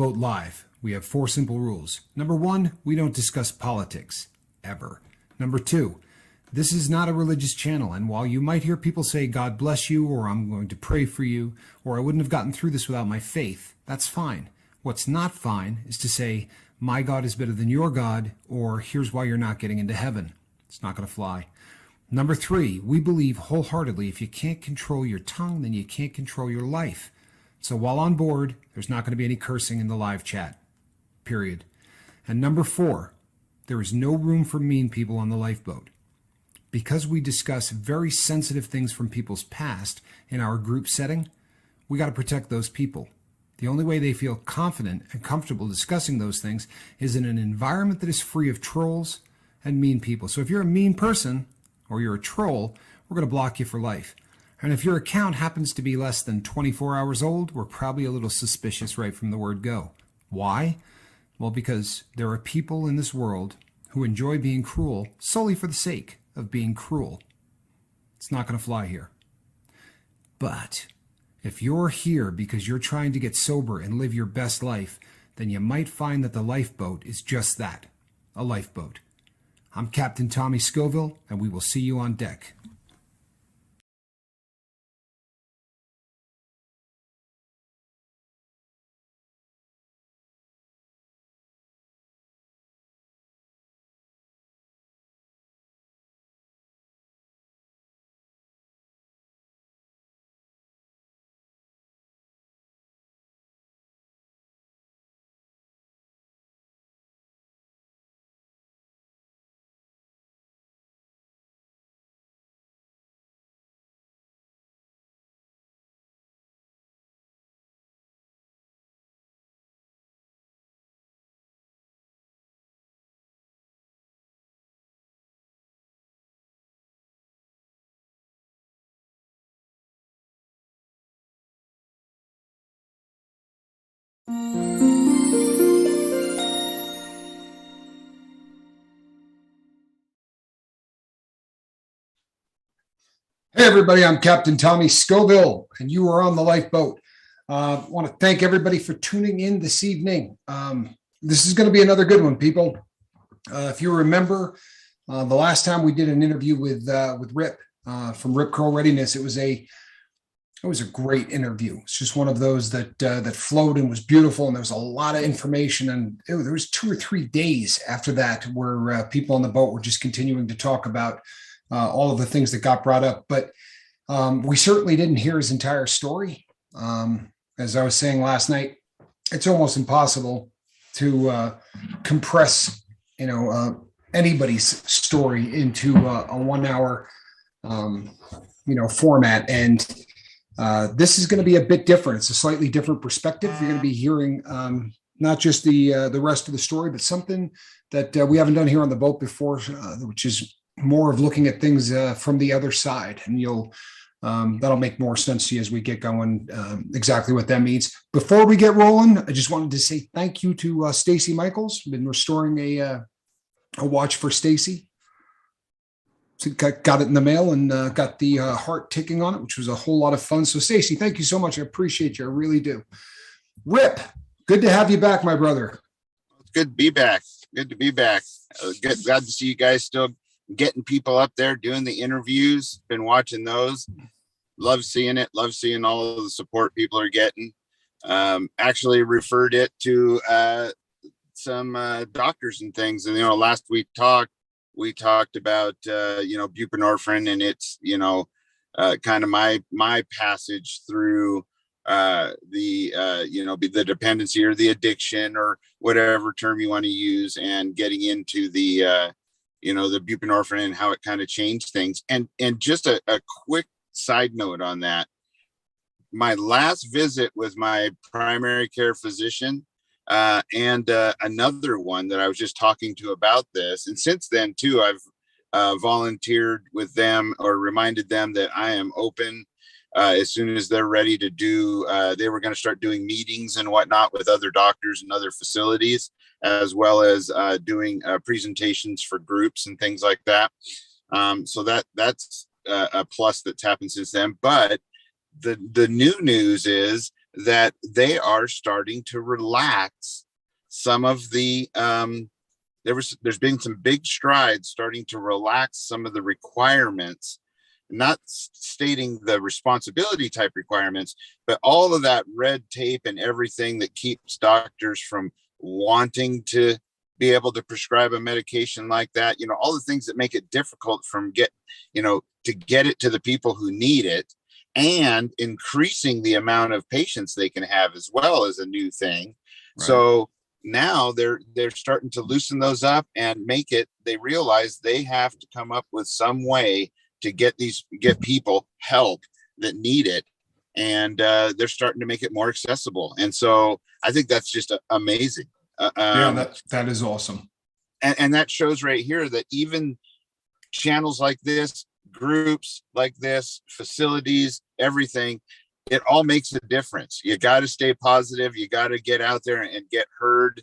Lifeboat Live, we have 4 simple rules. Number 1, we don't discuss politics, ever. Number 2, this is not a religious channel, and while you might hear people say, God bless you, or I'm going to pray for you, or I wouldn't have gotten through this without my faith, that's fine. What's not fine is to say, my God is better than your God, or here's why you're not getting into heaven. It's not going to fly. Number 3, we believe wholeheartedly if you can't control your tongue, then you can't control your life. So while on board, there's not going to be any cursing in the live chat, period. And number 4, there is no room for mean people on the lifeboat. Because we discuss very sensitive things from people's past in our group setting, we got to protect those people. The only way they feel confident and comfortable discussing those things is in an environment that is free of trolls and mean people. So if you're a mean person or you're a troll, we're going to block you for life. And if your account happens to be less than 24 hours old, we're probably a little suspicious right from the word go. Why? Well, because there are people in this world who enjoy being cruel solely for the sake of being cruel. It's not going to fly here. But if you're here because you're trying to get sober and live your best life, then you might find that the lifeboat is just that, a lifeboat. I'm Captain Tommy Scoville, and we will see you on deck. Hey everybody, I'm Captain Tommy Scoville, and you are on the lifeboat. I want to thank everybody for tuning in this evening. This is going to be another good one, people. If you remember, the last time we did an interview with Rip from Rip Curl Readiness, it was a great interview. It's just one of those that flowed and was beautiful, and there was a lot of information. And there was 2 or 3 days after that where people on the boat were just continuing to talk about all of the things that got brought up. But we certainly didn't hear his entire story. As I was saying last night, it's almost impossible to compress, anybody's story into a 1 hour, format. And this is going to be a bit different. It's a slightly different perspective. You're going to be hearing not just the rest of the story, but something that we haven't done here on the boat before, which is more of looking at things from the other side. And that'll make more sense to you as we get going, exactly what that means. Before we get rolling, I just wanted to say thank you to Stacy Michaels. Been restoring a watch for Stacy. So got it in the mail and got the heart ticking on it, which was a whole lot of fun. So Stacy, thank you so much. I appreciate you. I really do. Rip, good to have you back, my brother. It's good to be back. Good to be back. Glad to see you guys still getting people up there doing the interviews. Been watching those. Love seeing it. Love seeing all of the support people are getting. Actually referred it to some doctors and things. And last we talked about buprenorphine, and it's kind of my passage through the dependency or the addiction or whatever term you want to use, and getting into the the buprenorphine and how it kind of changed things. And just a quick side note on that, my last visit with my primary care physician and another one that I was just talking to about this, and since then too, I've volunteered with them or reminded them that I am open as soon as they're ready to do. They were going to start doing meetings and whatnot with other doctors and other facilities, as well as doing presentations for groups and things like that. So that's a plus that's happened since then. But the new news is that they are starting to relax some of the there's been some big strides starting to relax some of the requirements, not stating the responsibility type requirements, but all of that red tape and everything that keeps doctors from wanting to be able to prescribe a medication like that, all the things that make it difficult to get it to the people who need it, and increasing the amount of patients they can have as well as a new thing. Right. So now they're starting to loosen those up and they realize they have to come up with some way to get people help that need it. And they're starting to make it more accessible. And so I think that's just amazing. That is awesome. And that shows right here that even channels like this, groups like this, facilities, everything, it all makes a difference. You got to stay positive. You got to get out there and get heard,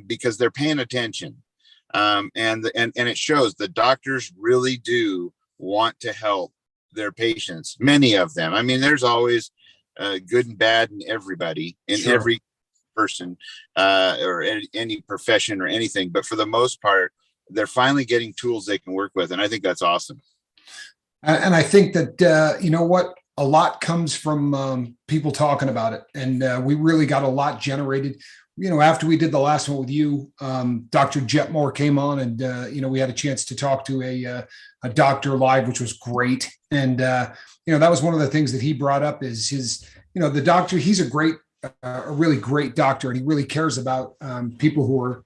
because they're paying attention. And it shows the doctors really do want to help their patients. Many of them. I mean, there's always good and bad in everybody, in sure. Every person, or any profession or anything. But for the most part, they're finally getting tools they can work with. And I think that's awesome. And I think that, a lot comes from people talking about it. And we really got a lot generated. After we did the last one with you, Dr. Jetmore came on, and, we had a chance to talk to a doctor live, which was great. And, that was one of the things that he brought up is the doctor, he's a really great doctor, and he really cares about people who are,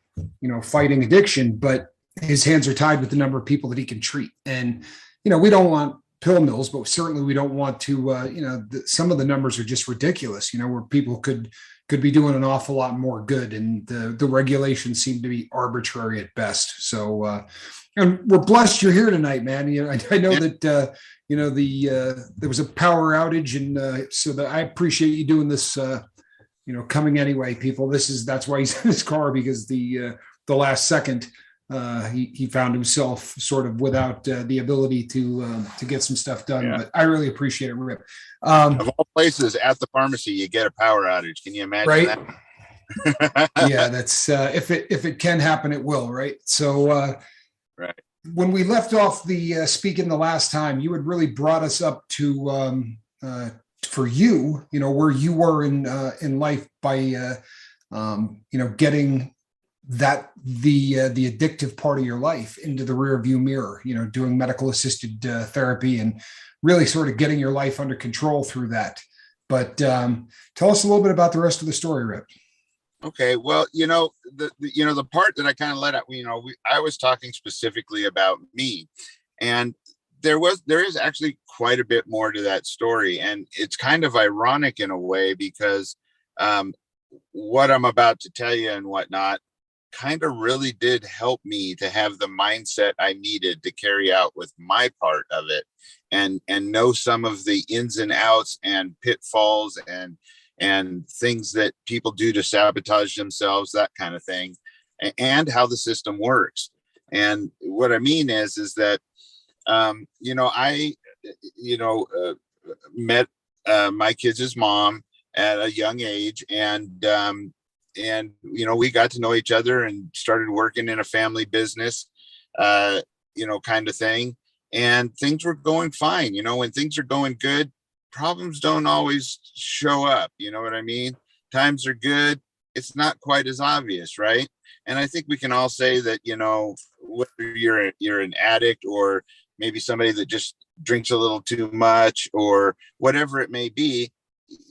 fighting addiction, but his hands are tied with the number of people that he can treat. And, we don't want pill mills, but certainly we don't want to, some of the numbers are just ridiculous, where people could be doing an awful lot more good. And the regulations seem to be arbitrary at best. So, and we're blessed you're here tonight, man. I know that, there was a power outage, and so that I appreciate you doing this, coming anyway, people. That's why he's in his car, because the last second, he found himself sort of without the ability to get some stuff done. Yeah. But I really appreciate it, Rip. Of all places, at the pharmacy, you get a power outage. Can you imagine right? that? Yeah, that's if it can happen, it will. Right. So, right. When we left off the speaking the last time, you had really brought us up to for you, where you were in life by getting that the addictive part of your life into the rear view mirror, doing medical assisted therapy and really sort of getting your life under control through that. But tell us a little bit about the rest of the story, Rip. Okay. Well, the part that I kind of let out, I was talking specifically about me, and there is actually quite a bit more to that story. And it's kind of ironic in a way, because what I'm about to tell you and whatnot kind of really did help me to have the mindset I needed to carry out with my part of it, and know some of the ins and outs and pitfalls and things that people do to sabotage themselves, that kind of thing, and how the system works. And what I mean is that, I met my kids' mom at a young age, and we got to know each other and started working in a family business, kind of thing. And things were going fine. When things are going good, problems don't always show up. You know what I mean? Times are good. It's not quite as obvious, right? And I think we can all say that, whether you're an addict, or maybe somebody that just drinks a little too much, or whatever it may be,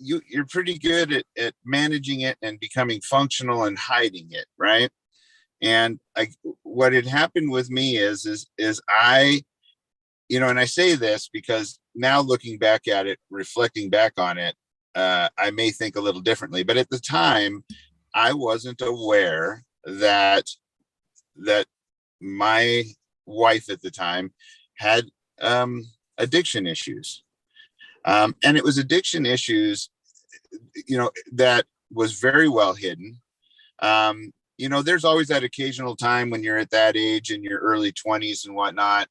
you're pretty good at managing it and becoming functional and hiding it, right? And what had happened with me is I, and I say this because now looking back at it, reflecting back on it, I may think a little differently. But at the time, I wasn't aware that my wife at the time had addiction issues. And it was addiction issues, that was very well hidden. There's always that occasional time when you're at that age in your early 20s and whatnot,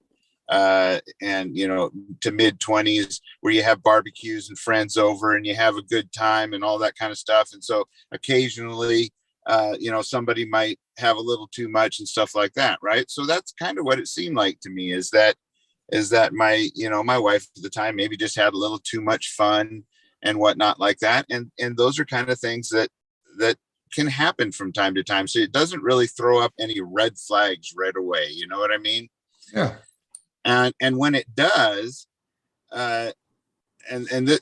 and to mid 20s, where you have barbecues and friends over and you have a good time and all that kind of stuff. And so occasionally, somebody might have a little too much and stuff like that, right? So that's kind of what it seemed like to me, is that my wife at the time maybe just had a little too much fun and whatnot like that. And those are kind of things that can happen from time to time. So it doesn't really throw up any red flags right away. You know what I mean? Yeah. And when it does, and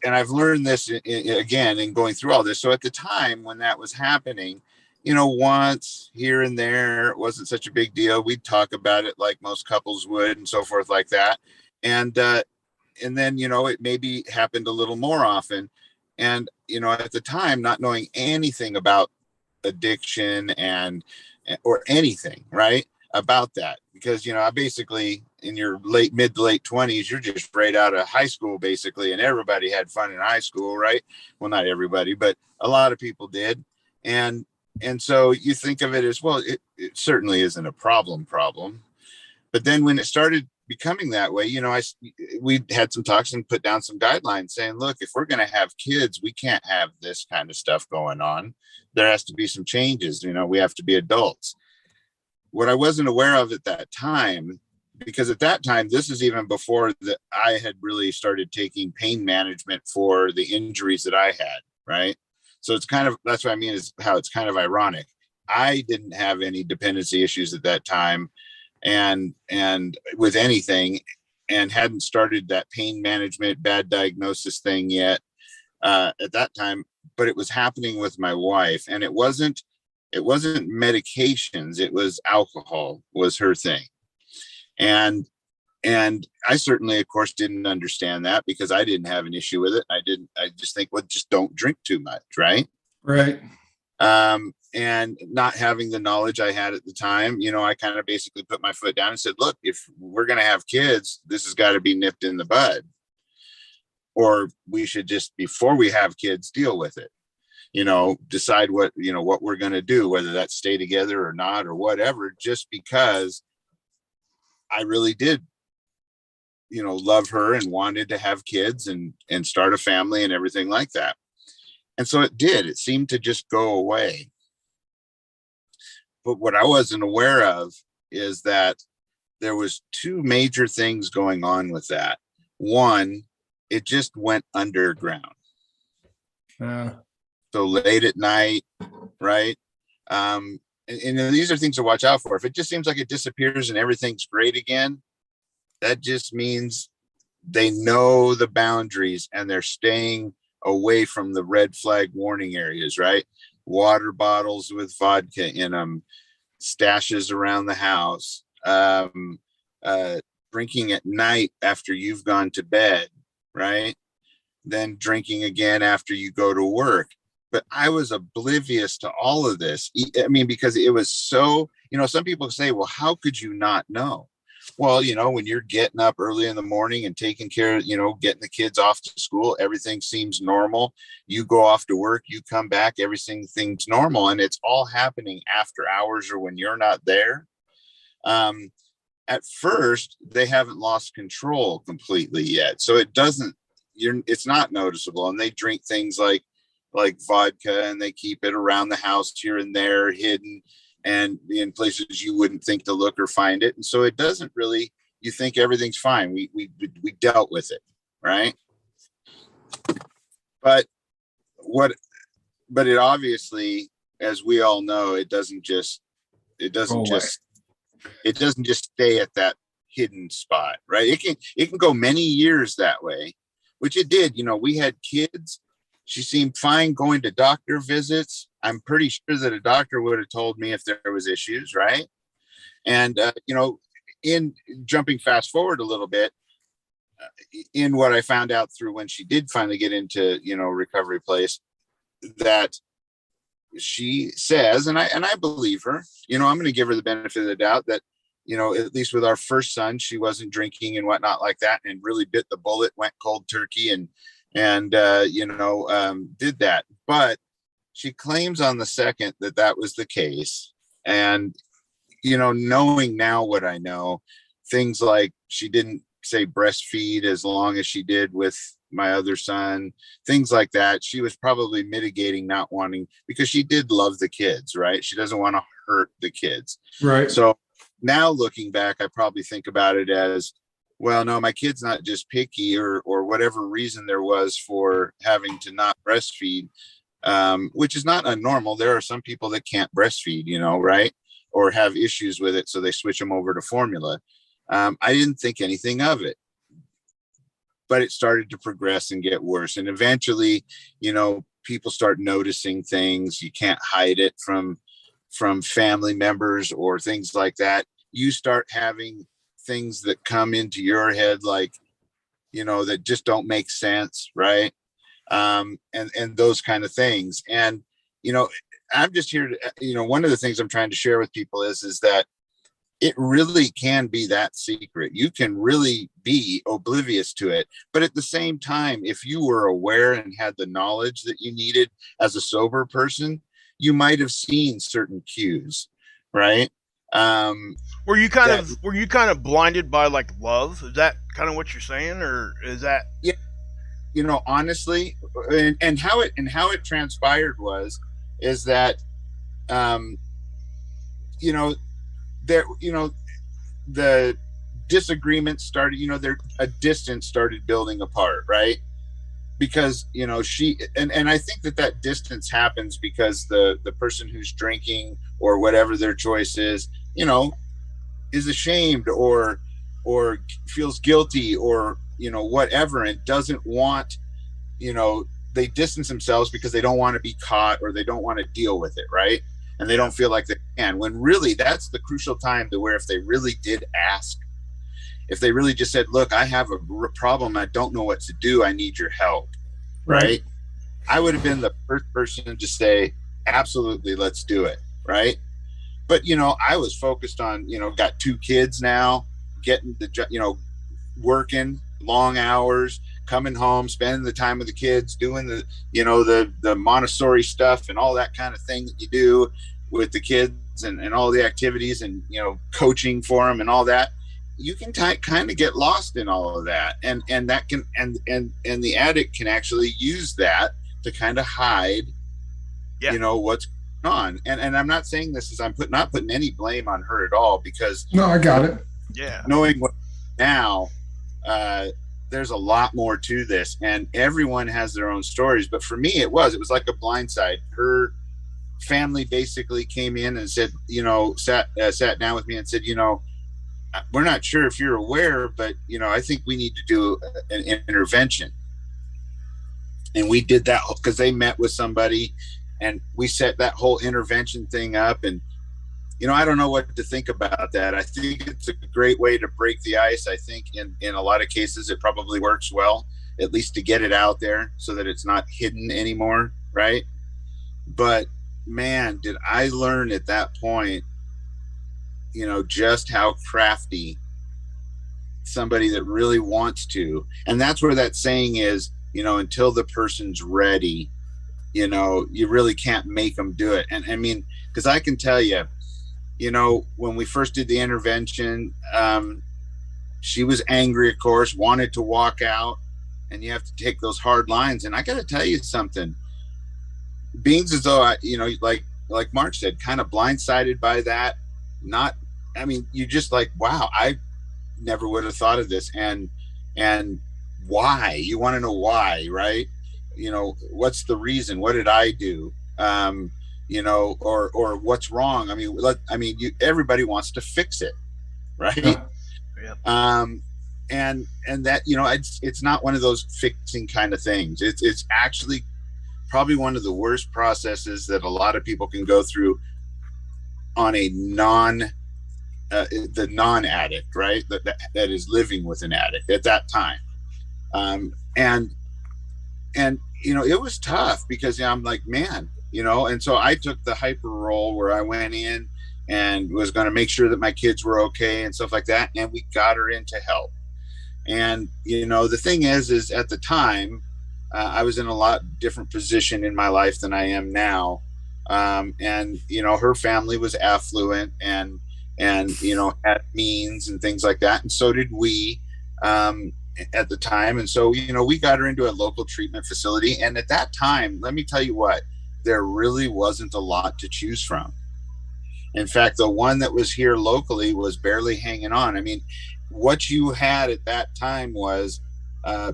I've learned this again in going through all this. So at the time when that was happening, once here and there, it wasn't such a big deal. We'd talk about it like most couples would and so forth like that. And then, it maybe happened a little more often. And, at the time, not knowing anything about addiction or anything, right, about that, because, I basically, in your mid to late 20s, you're just right out of high school, basically. And everybody had fun in high school, right? Well, not everybody, but a lot of people did. And so you think of it as, well, it certainly isn't a problem. But then when it started becoming that way, we had some talks and put down some guidelines saying, look, if we're going to have kids, we can't have this kind of stuff going on. There has to be some changes. We have to be adults. What I wasn't aware of at that time, because at that time, this is even before that I had really started taking pain management for the injuries that I had, right? So it's that's what I mean, is how it's kind of ironic. I didn't have any dependency issues at that time and with anything, and hadn't started that pain management, bad diagnosis thing yet at that time, but it was happening with my wife. And it wasn't medications, it was alcohol was her thing. And I certainly, of course, didn't understand that, because I didn't have an issue with it. I just think, well, just don't drink too much. Right. Right. And not having the knowledge I had at the time, I kind of basically put my foot down and said, look, if we're going to have kids, this has got to be nipped in the bud, or we should just, before we have kids, deal with it, decide what we're going to do, whether that's stay together or not, or whatever, just because I really did, love her and wanted to have kids and start a family and everything like that. And so it seemed to just go away. But what I wasn't aware of is that there was two major things going on with that. One, it just went underground. So late at night, right? And these are things to watch out for. If it just seems like it disappears and everything's great again, that just means they know the boundaries and they're staying away from the red flag warning areas, right? Water bottles with vodka in them, stashes around the house, drinking at night after you've gone to bed, right? Then drinking again after you go to work. But I was oblivious to all of this. I mean, because it was so, some people say, well, how could you not know? Well, when you're getting up early in the morning and taking care of, getting the kids off to school, everything seems normal. You go off to work, you come back, everything's normal. And it's all happening after hours or when you're not there. At first, they haven't lost control completely yet. So it's not noticeable. And they drink things like vodka, and they keep it around the house here and there, hidden and in places you wouldn't think to look or find it. And so it doesn't really, you think everything's fine. We dealt with it. Right. But it obviously, as we all know, it doesn't just stay at that hidden spot. Right. It can go many years that way, which it did. We had kids. She seemed fine going to doctor visits. I'm pretty sure that a doctor would have told me if there was issues, right? And, in jumping fast forward a little bit, in what I found out through when she did finally get into, recovery place, that she says, and I believe her, I'm going to give her the benefit of the doubt that, at least with our first son, she wasn't drinking and whatnot like that, and really bit the bullet, went cold turkey and did that. But she claims on the second that was the case. And, knowing now what I know, things like she didn't say breastfeed as long as she did with my other son, things like that. She was probably mitigating not wanting, because she did love the kids, right? She doesn't want to hurt the kids. Right. So now looking back, I probably think about it as, well, no, my kid's not just picky, or whatever reason there was for having to not breastfeed, which is not unnormal. There are some people that can't breastfeed, right? Or have issues with it, so they switch them over to formula. I didn't think anything of it, but it started to progress and get worse. And eventually, people start noticing things. You can't hide it from family members or things like that. You start having things that come into your head, like, that just don't make sense, right? And those kind of things. And, I'm just here to, one of the things I'm trying to share with people is that it really can be that secret. You can really be oblivious to it. But at the same time, if you were aware and had the knowledge that you needed as a sober person, you might have seen certain cues, right? Were you kind of blinded by like love? Is that kind of what you're saying, or is that? Yeah, honestly, and how it transpired is that, there, the disagreements started, a distance started building apart, right? Because, she, and I think that distance happens because the person who's drinking or whatever their choice is ashamed or feels guilty or, whatever, and doesn't want, they distance themselves because they don't want to be caught or they don't want to deal with it, right? And they don't feel like they can, when really that's the crucial time to where if they really did ask, if they really just said, look, I have a problem, I don't know what to do, I need your help, right? I would have been the first person to say, absolutely, let's do it, right? But, I was focused on, got 2 kids now, getting working long hours, coming home, spending the time with the kids, doing the Montessori stuff and all that kind of thing that you do with the kids and all the activities and, coaching for them and all that. You can kind of get lost in all of that. And that can, and the addict can actually use that to kind of hide, what's going on. And I'm not saying this is, not putting any blame on her at all, because no, I got it. Yeah. Knowing what now, there's a lot more to this, and everyone has their own stories. But for me, it was like a blindside. Her family basically came in and said, sat down with me and said, we're not sure if you're aware, but, I think we need to do an intervention. And we did that because they met with somebody and we set that whole intervention thing up. And, I don't know what to think about that. I think it's a great way to break the ice. I think in a lot of cases, it probably works well, at least to get it out there so that it's not hidden anymore, right? But man, did I learn at that point, just how crafty somebody that really wants to. And that's where that saying is, until the person's ready, you really can't make them do it. And I mean, because I can tell you, when we first did the intervention, she was angry, of course, wanted to walk out, and you have to take those hard lines. And I got to tell you something, being as though like Mark said, kind of blindsided by that. You just like, wow, I never would have thought of this. And why? You want to know why, right? What's the reason? What did I do? Or what's wrong? Everybody wants to fix it, right? Yeah. And that, it's not one of those fixing kind of things. It's actually probably one of the worst processes that a lot of people can go through on a the non-addict, right? That is living with an addict at that time. And it was tough because I'm like, man, and so I took the hyper role where I went in and was going to make sure that my kids were okay and stuff like that. And we got her into help. And, the thing is at the time, I was in a lot different position in my life than I am now. And, her family was affluent and, and had means and things like that, and so did we at the time. And so we got her into a local treatment facility, and at that time, let me tell you what, there really wasn't a lot to choose from. In fact, the one that was here locally was barely hanging on. I mean, what you had at that time was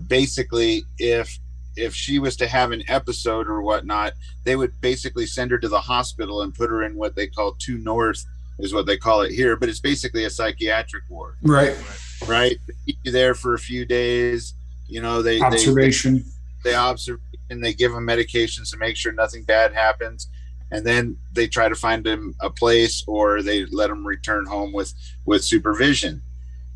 basically if she was to have an episode or whatnot, they would basically send her to the hospital and put her in what they call 2 North, is what they call it here, but it's basically a psychiatric ward. Right. They keep you there for a few days. They Observation. they observe, and they give them medications to make sure nothing bad happens, and then they try to find them a place, or they let them return home with supervision.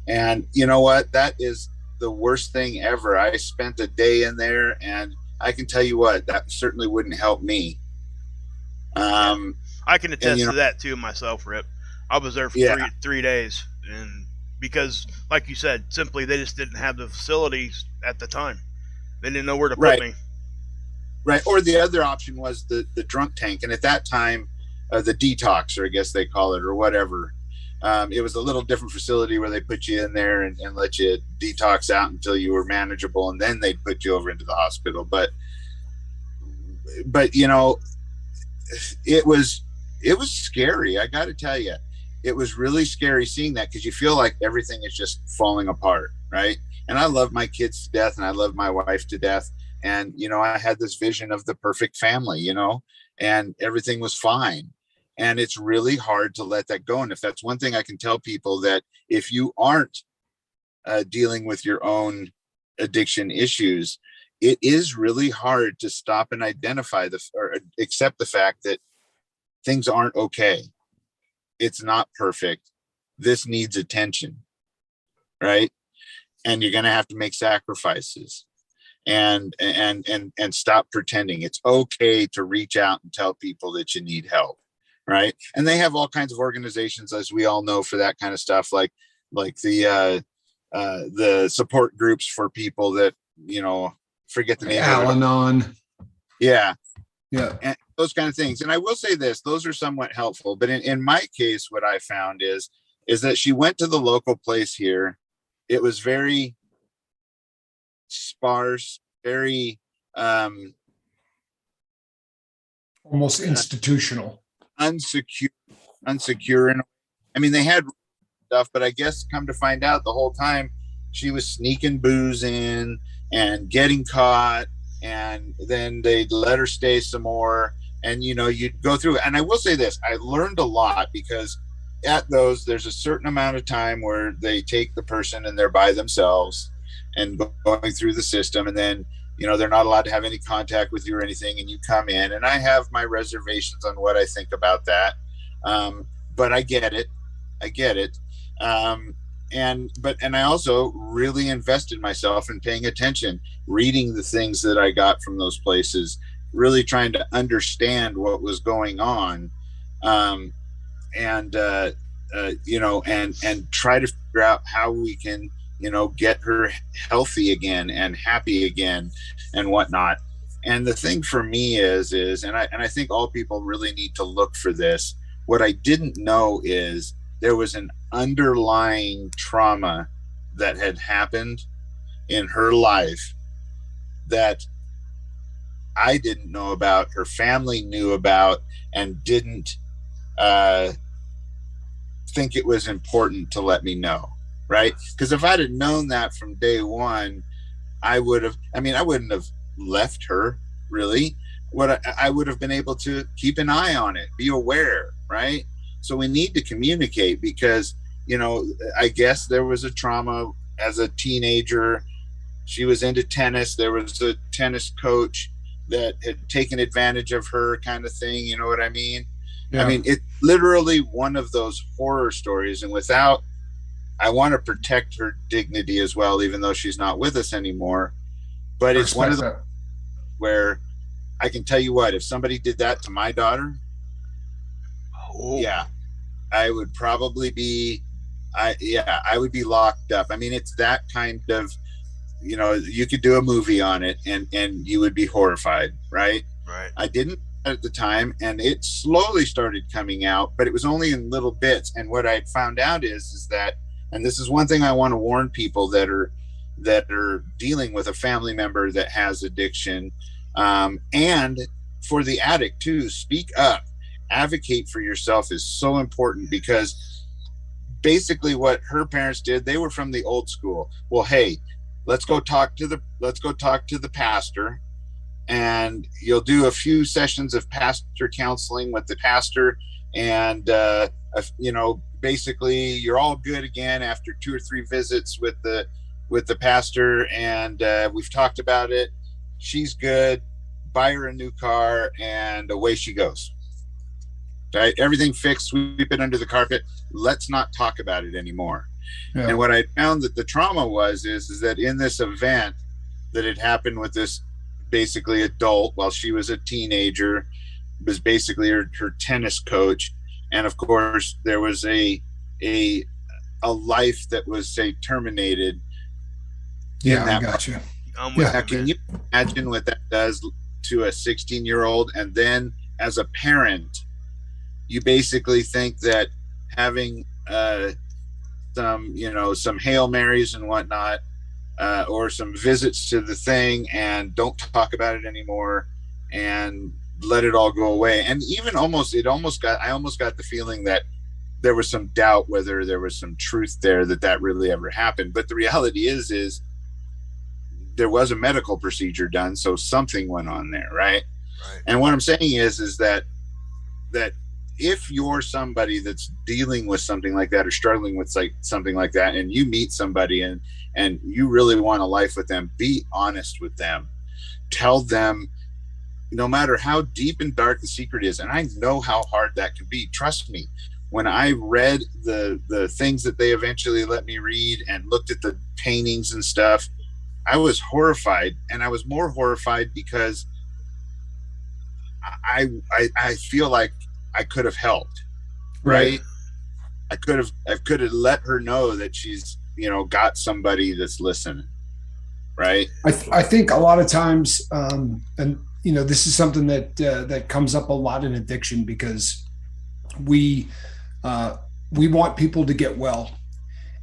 And you know what? That is the worst thing ever. I spent a day in there, and I can tell you what, that certainly wouldn't help me. I can attest to that too myself, Rip. I was there for three days, and because, like you said, simply they just didn't have the facilities at the time. They didn't know where to put me. Right. Or the other option was the drunk tank, and at that time, the detox, or I guess they call it, or whatever. It was a little different facility where they put you in there and let you detox out until you were manageable, and then they'd put you over into the hospital. But it was scary. I got to tell you, it was really scary seeing that, because you feel like everything is just falling apart, right? And I love my kids to death, and I love my wife to death. And, I had this vision of the perfect family, and everything was fine. And it's really hard to let that go. And if that's one thing I can tell people, that if you aren't dealing with your own addiction issues, it is really hard to stop and identify or accept the fact that things aren't okay. It's not perfect. This needs attention, right? And you're going to have to make sacrifices and stop pretending. It's okay to reach out and tell people that you need help. Right. And they have all kinds of organizations, as we all know, for that kind of stuff, like the support groups for people that, forget the name. Al-Anon. Yeah. Yeah. And those kind of things. And I will say this, those are somewhat helpful. But in my case, what I found is that she went to the local place here. It was very sparse, very almost institutional. Unsecure. And I mean, they had stuff, but I guess come to find out, the whole time she was sneaking booze in and getting caught, and then they'd let her stay some more, and you'd go through it. And I will say this, I learned a lot, because at those, there's a certain amount of time where they take the person and they're by themselves and going through the system, and then they're not allowed to have any contact with you or anything, and you come in, and I have my reservations on what I think about that. But I get it. And I also really invested myself in paying attention, reading the things that I got from those places, really trying to understand what was going on. And try to figure out how we can, get her healthy again and happy again and whatnot. And the thing for me is, and I think all people really need to look for this. What I didn't know is there was an underlying trauma that had happened in her life that I didn't know about, her family knew about, and didn't think it was important to let me know. Right? Because if I'd have known that from day one, I wouldn't have left her, really. I would have been able to keep an eye on it, be aware, right? So we need to communicate, because, I guess there was a trauma as a teenager. She was into tennis. There was a tennis coach that had taken advantage of her, kind of thing. You know what I mean? Yeah. I mean, it's literally one of those horror stories. And I want to protect her dignity as well, even though she's not with us anymore. But it's one of the where I can tell you what, if somebody did that to my daughter, yeah, I would probably be, I would be locked up. I mean, it's that kind of, you could do a movie on it, and you would be horrified, right? Right. I didn't at the time, and it slowly started coming out, but it was only in little bits. And what I found out is that, and this is one thing I want to warn people that are dealing with a family member that has addiction, and for the addict too, speak up, advocate for yourself is so important, because basically what her parents did, they were from the old school. Well, hey, let's go talk to the pastor, and you'll do a few sessions of pastor counseling with the pastor, and basically you're all good again after 2 or 3 visits with the pastor, and we've talked about it, she's good, buy her a new car, and away she goes. Right? Everything fixed, sweep it under the carpet, let's not talk about it anymore. Yeah. And what I found that the trauma is that in this event that had happened with this basically adult while she was a teenager, was basically her tennis coach, and of course there was a life that was, say, terminated. Yeah, I got you. Now, can you imagine what that does to a 16-year-old? And then as a parent, you basically think that having some Hail Marys and whatnot, or some visits to the thing, and don't talk about it anymore, and let it all go away. And even I almost got the feeling that there was some doubt whether there was some truth there, that really ever happened. But the reality is there was a medical procedure done, so something went on there, right? And what I'm saying is that if you're somebody that's dealing with something like that, or struggling with something like that, and you meet somebody and you really want a life with them, be honest with them. Tell them, no matter how deep and dark the secret is, and I know how hard that can be. Trust me, when I read the things that they eventually let me read and looked at the paintings and stuff, I was horrified. And I was more horrified because I feel like I could have helped, right? I could have let her know that she's, got somebody that's listening, right? I think a lot of times, and this is something that comes up a lot in addiction, because we want people to get well,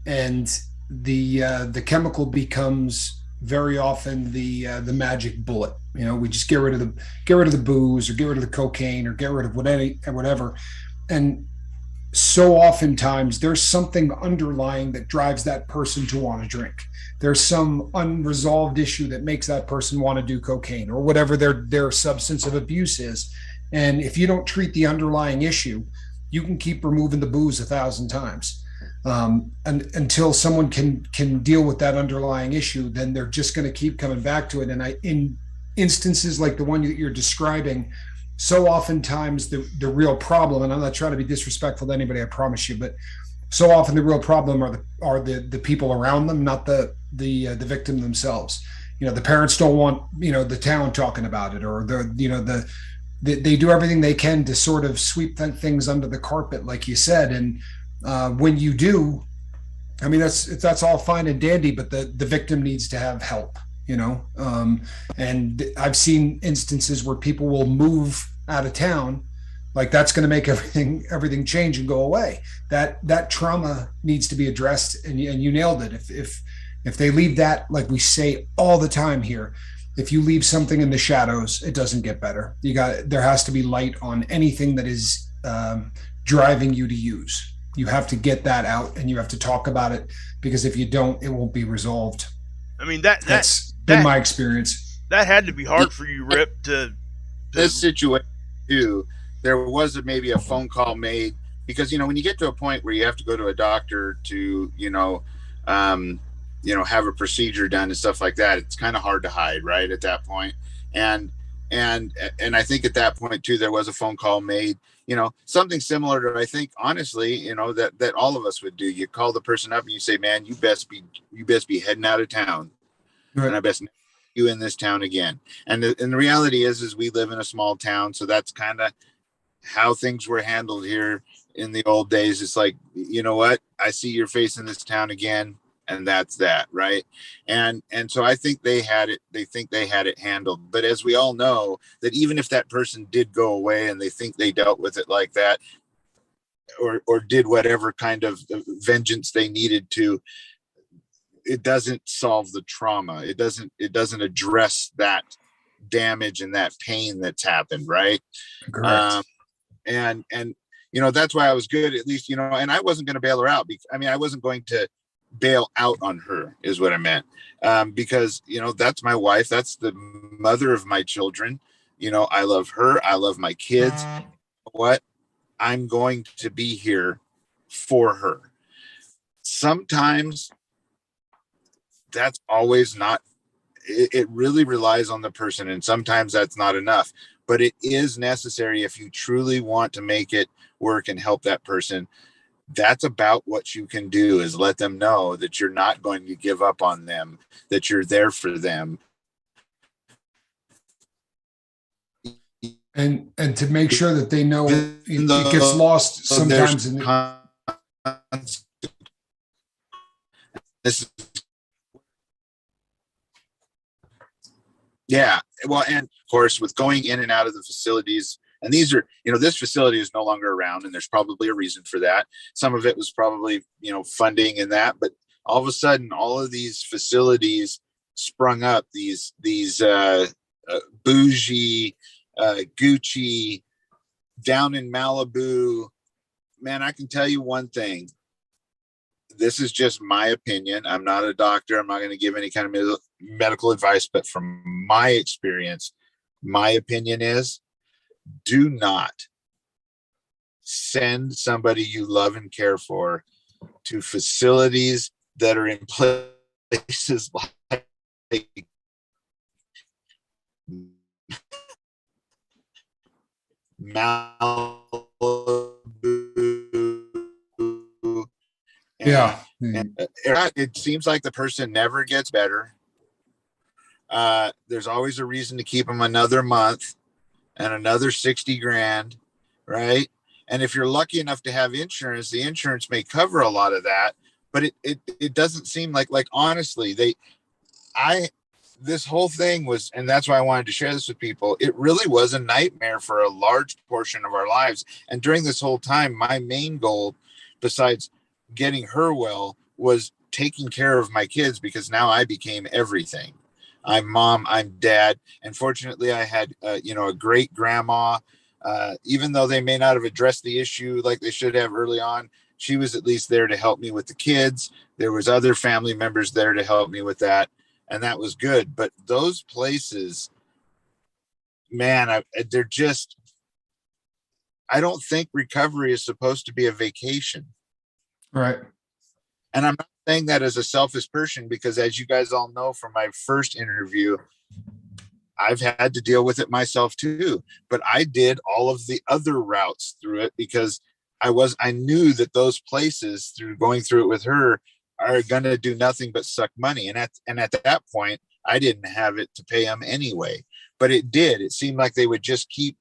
and the chemical becomes very often the magic bullet. We just get rid of the booze, or get rid of the cocaine, or get rid of whatever. And so oftentimes there's something underlying that drives that person to want to drink. There's some unresolved issue that makes that person want to do cocaine, or whatever their substance of abuse is. And if you don't treat the underlying issue, you can keep removing the booze 1,000 times. And until someone can deal with that underlying issue, then they're just going to keep coming back to it. And in instances like the one that you're describing, so oftentimes the real problem, and I'm not trying to be disrespectful to anybody, I promise you, but so often the real problem are the people around them, not the victim themselves. The parents don't want the town talking about it, or they do everything they can to sort of sweep things under the carpet, like you said. And when you do, I mean, that's all fine and dandy, but the victim needs to have help, and I've seen instances where people will move out of town, like that's going to make everything change and go away. That trauma needs to be addressed, and you nailed it. If they leave that, like we say all the time here, if you leave something in the shadows, it doesn't get better. There has to be light on anything that is driving you to use. You have to get that out, and you have to talk about it, because if you don't, it won't be resolved. I mean, that's been my experience. That had to be hard for you, Rip, to this situation too. There was maybe a phone call made, because when you get to a point where you have to go to a doctor to have a procedure done and stuff like that, it's kind of hard to hide, right, at that point. And I think at that point too, there was a phone call made, something similar to, I think, honestly, that all of us would do. You call the person up and you say, man, you best be heading out of town, right, and I best you in this town again. And the reality is we live in a small town, so that's kind of how things were handled here in the old days. It's like, you know what, I see your face in this town again, and that's that, right? And so I think they had it, they think they had it handled. But as we all know, that even if that person did go away and they think they dealt with it like that, or did whatever kind of vengeance they needed to, it doesn't solve the trauma. It doesn't address that damage and that pain that's happened, right? Correct. And that's why I was good, at least, and I wasn't going to bail her out, because I wasn't going to bail out on her, is what I meant. Because that's my wife, that's the mother of my children. I love her, I love my kids. What? I'm going to be here for her. Sometimes that's always not, it really relies on the person, and sometimes that's not enough, but it is necessary if you truly want to make it work and help that person. That's about what you can do, is let them know that you're not going to give up on them, that you're there for them. And to make sure that they know it gets lost sometimes in yeah, well, and of course, with going in and out of the facilities, and these are, this facility is no longer around, and there's probably a reason for that. Some of it was probably, funding and that, but all of a sudden, all of these facilities sprung up, these bougie, Gucci, down in Malibu. Man, I can tell you one thing. This is just my opinion. I'm not a doctor. I'm not going to give any kind of medical advice, but from my experience, my opinion is, do not send somebody you love and care for to facilities that are in places like Malibu. Yeah. It seems like the person never gets better. There's always a reason to keep them another month and another 60 grand, right? And if you're lucky enough to have insurance, the insurance may cover a lot of that, but it doesn't seem like honestly, this whole thing was, and that's why I wanted to share this with people. It really was a nightmare for a large portion of our lives. And during this whole time, my main goal, besides getting her well, was taking care of my kids, because now I became everything. I'm mom, I'm dad. And fortunately I had, a great grandma, even though they may not have addressed the issue like they should have early on, she was at least there to help me with the kids. There was other family members there to help me with that. And that was good. But those places, man, I don't think recovery is supposed to be a vacation. Right. And I'm not saying that as a selfish person, because as you guys all know from my first interview, I've had to deal with it myself too. But I did all of the other routes through it, because I knew that those places, through going through it with her, are going to do nothing but suck money. And at that point, I didn't have it to pay them anyway. But it did. It seemed like they would just keep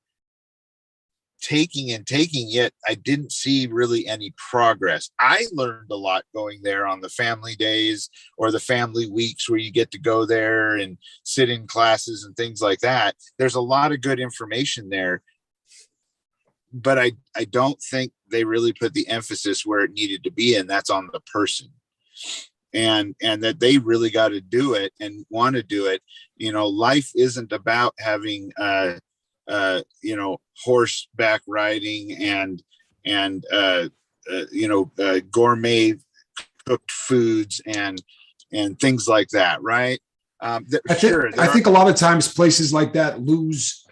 taking and taking, yet I didn't see really any progress. I learned a lot going there on the family days or the family weeks where you get to go there and sit in classes and things like that. There's a lot of good information there, but I don't think they really put the emphasis where it needed to be, and that's on the person. And that they really got to do it and want to do it. Life isn't about having horseback riding and gourmet cooked foods and things like that, right? I think a lot of times places like that lose,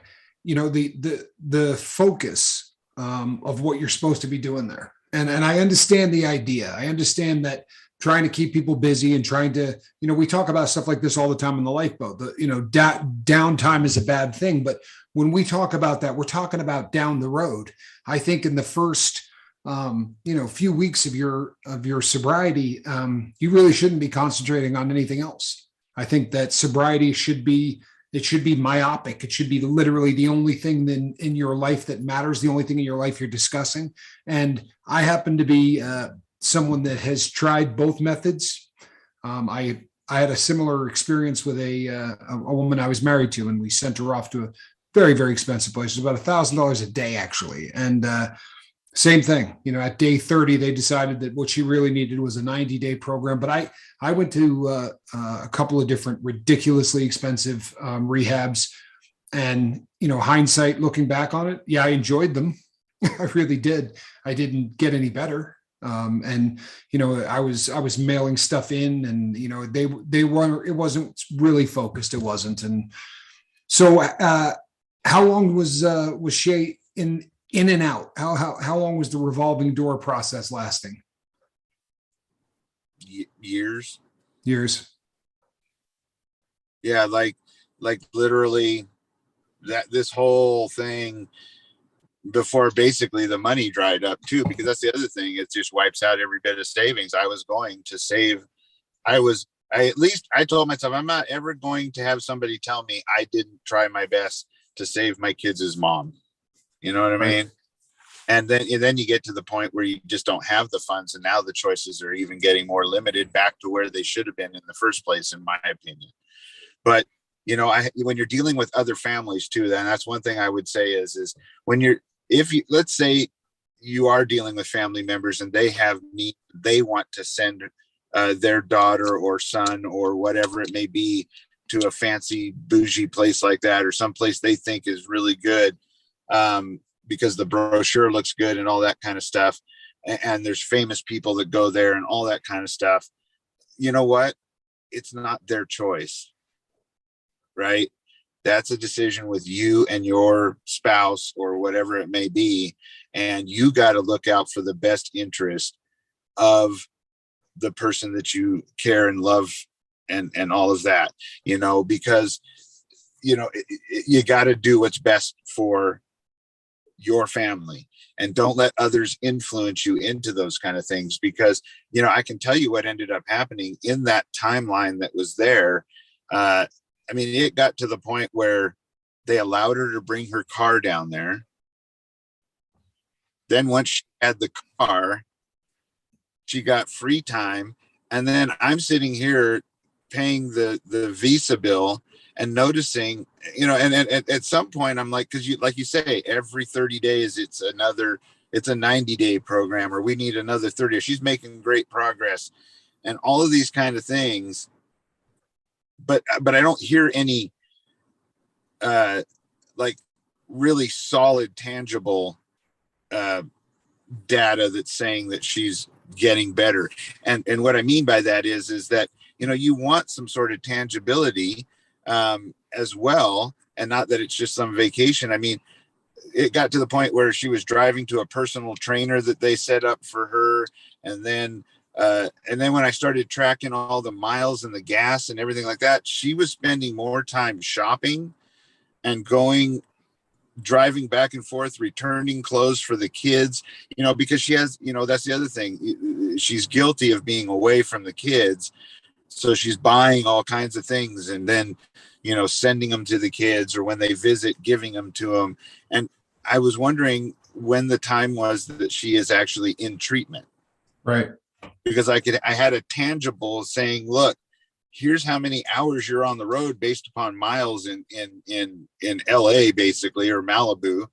the focus of what you're supposed to be doing there. And I understand the idea. I understand that trying to keep people busy and trying to, we talk about stuff like this all the time in the lifeboat. Downtime is a bad thing, but when we talk about that, we're talking about down the road. I think in the first, few weeks of your sobriety, you really shouldn't be concentrating on anything else. I think that sobriety should be myopic. It should be literally the only thing in your life that matters, the only thing in your life you're discussing. And I happen to be someone that has tried both methods. I had a similar experience with a woman I was married to, and we sent her off to a very, very expensive place. It was about $1,000 a day, actually. And same thing, at day 30, they decided that what she really needed was a 90-day program. But I went to a couple of different ridiculously expensive rehabs. And, hindsight, looking back on it, yeah, I enjoyed them. I really did. I didn't get any better. And I was mailing stuff in, and they were, it wasn't really focused. It wasn't. And so how long was Shay in and out? How long was the revolving door process lasting? Years. Yeah, like literally that this whole thing, before basically the money dried up too, because that's the other thing. It just wipes out every bit of savings I was going to save. I told myself, I'm not ever going to have somebody tell me I didn't try my best to save my kids' mom. You know what I mean? And then you get to the point where you just don't have the funds. And now the choices are even getting more limited, back to where they should have been in the first place, in my opinion. But, when you're dealing with other families too, then that's one thing I would say is let's say you are dealing with family members and they have need, they want to send their daughter or son or whatever it may be to a fancy bougie place like that, or someplace they think is really good, because the brochure looks good and all that kind of stuff. And there's famous people that go there and all that kind of stuff. You know what? It's not their choice, right? That's a decision with you and your spouse or whatever it may be. And you got to look out for the best interest of the person that you care and love and all of that, because, you got to do what's best for your family, and don't let others influence you into those kind of things. Because, I can tell you what ended up happening in that timeline that was there. It got to the point where they allowed her to bring her car down there. Then once she had the car, she got free time. And then I'm sitting here paying the visa bill and noticing, and at some point I'm like, because like you say, every 30 days it's a 90-day program, or we need another 30. She's making great progress and all of these kind of things. But I don't hear any really solid, tangible data that's saying that she's getting better. And what I mean by that is that, you want some sort of tangibility as well, and not that it's just some vacation. It got to the point where she was driving to a personal trainer that they set up for her. And then when I started tracking all the miles and the gas and everything like that, she was spending more time shopping and driving back and forth, returning clothes for the kids, because she has, that's the other thing. She's guilty of being away from the kids. So she's buying all kinds of things and then, sending them to the kids, or when they visit, giving them to them. And I was wondering when the time was that she is actually in treatment. Right. Because I had a tangible saying, look, here's how many hours you're on the road based upon miles in LA, basically, or Malibu.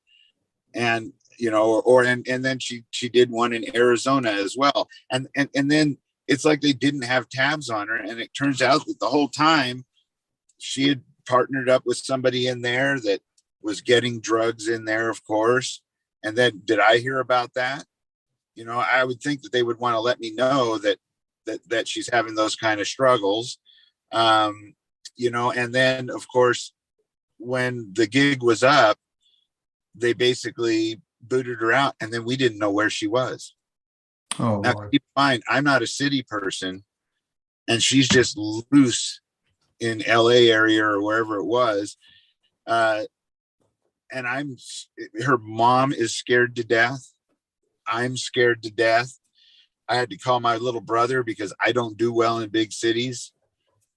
And, and then she did one in Arizona as well. And then it's like they didn't have tabs on her. And it turns out that the whole time she had partnered up with somebody in there that was getting drugs in there, of course. And then did I hear about that? I would think that they would want to let me know that she's having those kind of struggles. And then of course, when the gig was up, they basically booted her out, and then we didn't know where she was. Oh, now, keep in mind, I'm not a city person, and she's just loose in LA area or wherever it was. And her mom is scared to death. I'm scared to death. I had to call my little brother because I don't do well in big cities,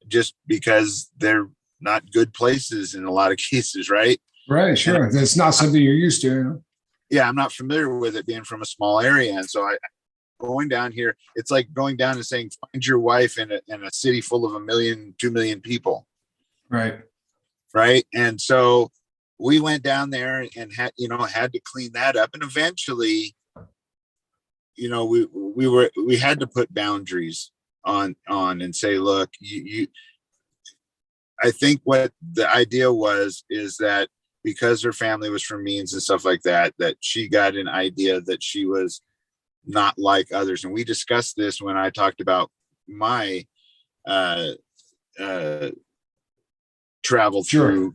just because they're not good places in a lot of cases, right? Right, sure. It's not something you're used to. Yeah, I'm not familiar with it, being from a small area. And so going down here, it's like going down and saying, find your wife in a city full of 1 million, 2 million people. Right. Right. And so we went down there and had to clean that up. And eventually, we had to put boundaries on and say, look, I think what the idea is that because her family was from means and stuff like that, that she got an idea that she was not like others. And we discussed this when I talked about my travel through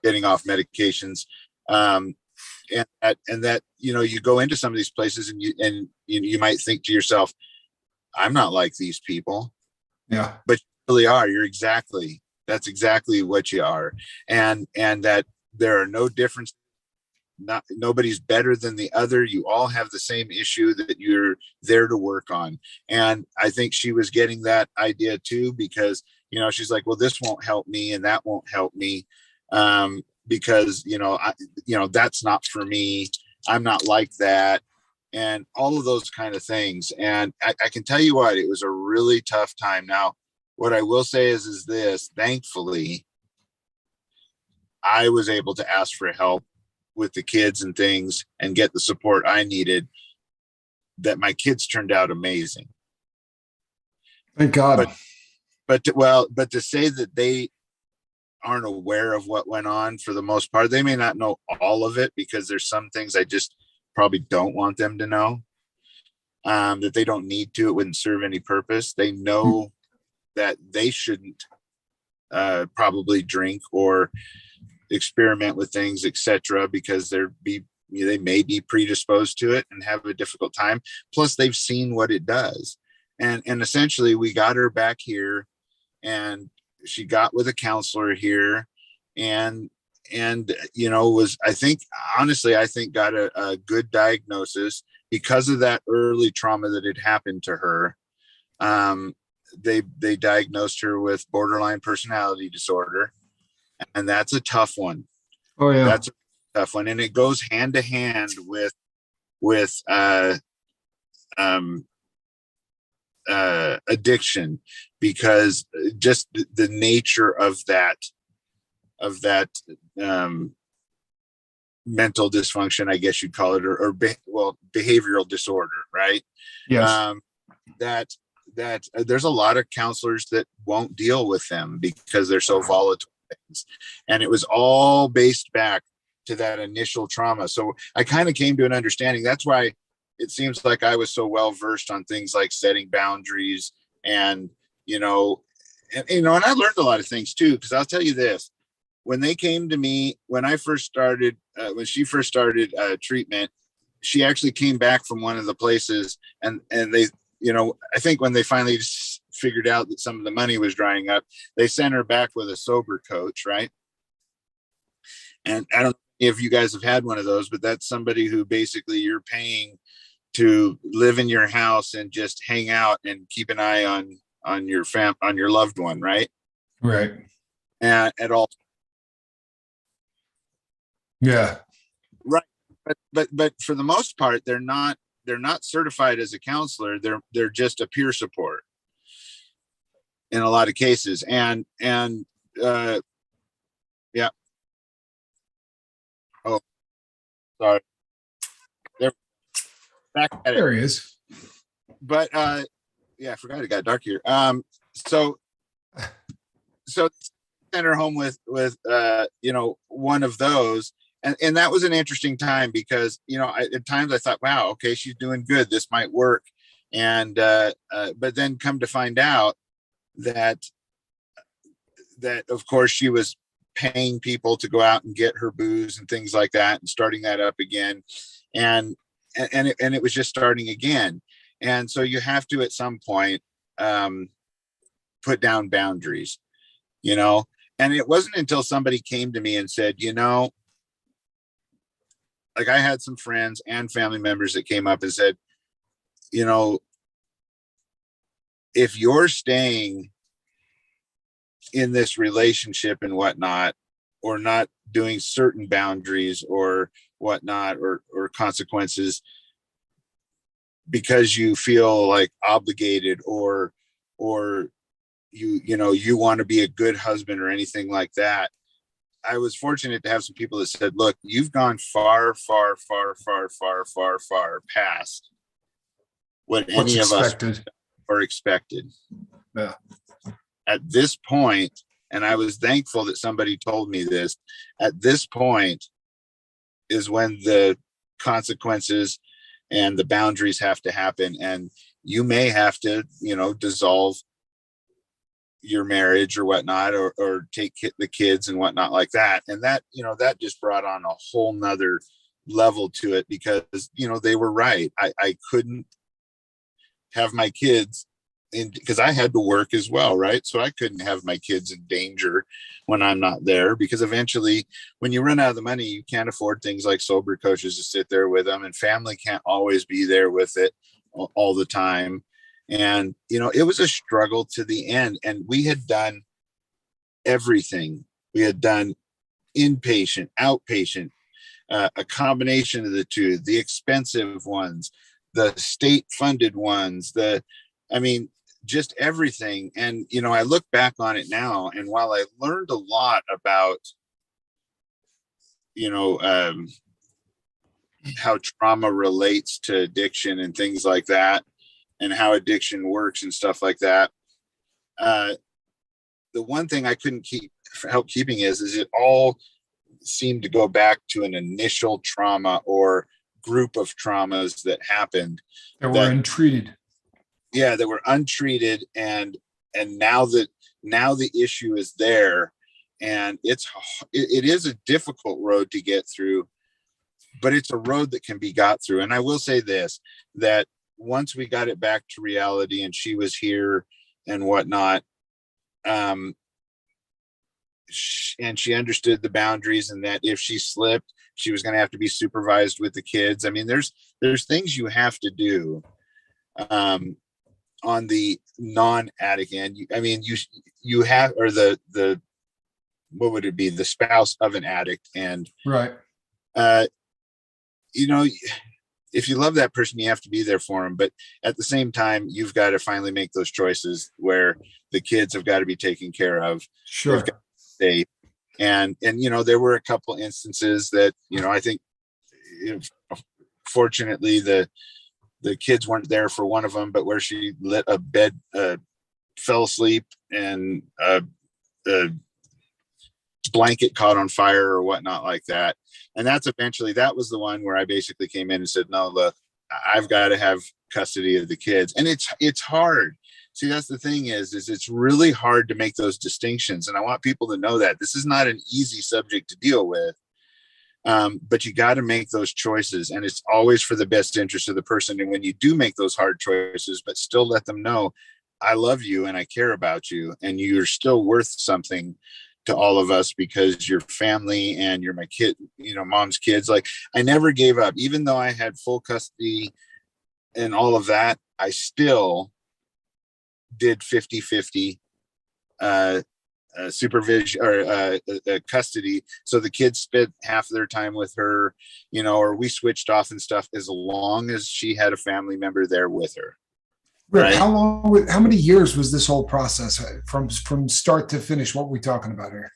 getting off medications. And that, you go into some of these places and you might think to yourself, I'm not like these people. Yeah. But you really are. That's exactly what you are. And that there are no differences. Nobody's better than the other. You all have the same issue that you're there to work on. And I think she was getting that idea too, because, she's like, well, this won't help me and that won't help me. Because, that's not for me. I'm not like that. And all of those kind of things. And I can tell you what, it was a really tough time. Now, what I will say is this, thankfully, I was able to ask for help with the kids and things and get the support I needed, that my kids turned out amazing. Thank God. But to say that they aren't aware of what went on, for the most part, they may not know all of it, because there's some things I just probably don't want them to know, that they don't need to. It wouldn't serve any purpose. They know that they shouldn't probably drink or experiment with things, etc., because they may be predisposed to it and have a difficult time. Plus, they've seen what it does. And essentially, we got her back here, and she got with a counselor here, and I think got a good diagnosis because of that early trauma that had happened to her. They diagnosed her with borderline personality disorder, and that's a tough one. Oh yeah, that's a tough one, and it goes hand to hand with addiction, because just the nature of that mental dysfunction, I guess you'd call it, or behavioral disorder, right? yes. That there's a lot of counselors that won't deal with them because they're so volatile things. And it was all based back to that initial trauma. So I kind of came to an understanding. That's why it seems like I was so well versed on things like setting boundaries, and and I learned a lot of things too, because I'll tell you this, when they came to me, when she first started treatment, she actually came back from one of the places, and they, I think when they finally figured out that some of the money was drying up, they sent her back with a sober coach, right? And I don't know if you guys have had one of those, but that's somebody who basically you're paying to live in your house and just hang out and keep an eye on your loved one, right? Right. At all. Yeah. Right. But for the most part, they're not certified as a counselor. They're just a peer support in a lot of cases. And yeah. Oh, sorry. There, back at There it. he is. But yeah, I forgot it got dark here. So sent her home with one of those. And that was an interesting time, because, at times I thought, wow, okay, she's doing good. This might work. And, but then come to find out that of course she was paying people to go out and get her booze and things like that, and starting that up again. And it was just starting again. And so you have to, at some point, put down boundaries, and it wasn't until somebody came to me and said, like, I had some friends and family members that came up and said, if you're staying in this relationship and whatnot, or not doing certain boundaries or whatnot, or consequences, because you feel like obligated, or you want to be a good husband or anything like that. I was fortunate to have some people that said, look, you've gone far, far, far, far, far, far, far past what What's any of us expected. are expected. Yeah. At this point, and I was thankful that somebody told me this, at this point is when the consequences and the boundaries have to happen. And you may have to, dissolve your marriage or whatnot, or take the kids and whatnot like that. And that, that just brought on a whole nother level to it, because, they were right. I couldn't have my kids because I had to work as well. Right. So I couldn't have my kids in danger when I'm not there, because eventually when you run out of the money, you can't afford things like sober coaches to sit there with them, and family can't always be there with it all the time. And, it was a struggle to the end, and we had done everything. We had done inpatient, outpatient, a combination of the two, the expensive ones, the state funded ones, just everything. And, I look back on it now, and while I learned a lot about, how trauma relates to addiction and things like that, and how addiction works and stuff like that, the one thing I couldn't help keeping is it all seemed to go back to an initial trauma or group of traumas that happened That were untreated. Yeah, that were untreated, and now the issue is there, and it is a difficult road to get through, but it's a road that can be got through. And I will say this, that once we got it back to reality and she was here and whatnot, and she understood the boundaries, and that if she slipped, she was going to have to be supervised with the kids. I mean, there's things you have to do on the non-addict end. You have, or the what would it be, the spouse of an addict. And right, if you love that person, you have to be there for them. But at the same time, you've got to finally make those choices where the kids have got to be taken care of. Sure. They've got to stay. And there were a couple instances that, I think, fortunately, the kids weren't there for one of them, but where she lit a bed, fell asleep, and the blanket caught on fire or whatnot like that. And that was the one where I basically came in and said, no, look, I've got to have custody of the kids. And it's hard. See, that's the thing is it's really hard to make those distinctions. And I want people to know that this is not an easy subject to deal with. But you got to make those choices, and it's always for the best interest of the person. And when you do make those hard choices, but still let them know, I love you and I care about you, and you're still worth something to all of us, because you're family and you're my kid, mom's kids. Like, I never gave up, even though I had full custody and all of that. I still did 50-50 supervision or custody. So the kids spent half of their time with her, or we switched off and stuff, as long as she had a family member there with her. Rick, right? How many years was this whole process from start to finish? What are we talking about here?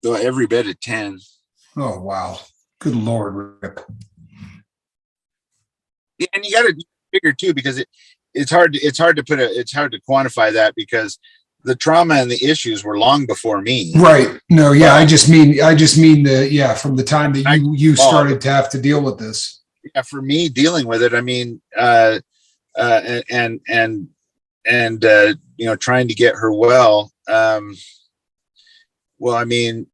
So every bit of 10. Oh, wow. Good Lord, Rick. Yeah, and you got to figure too, because it's hard to quantify that, because the trauma and the issues were long before me. Right. No, yeah, I just mean from the time that you started to have to deal with this. Yeah, for me dealing with it, I mean, trying to get her well. Well, I mean,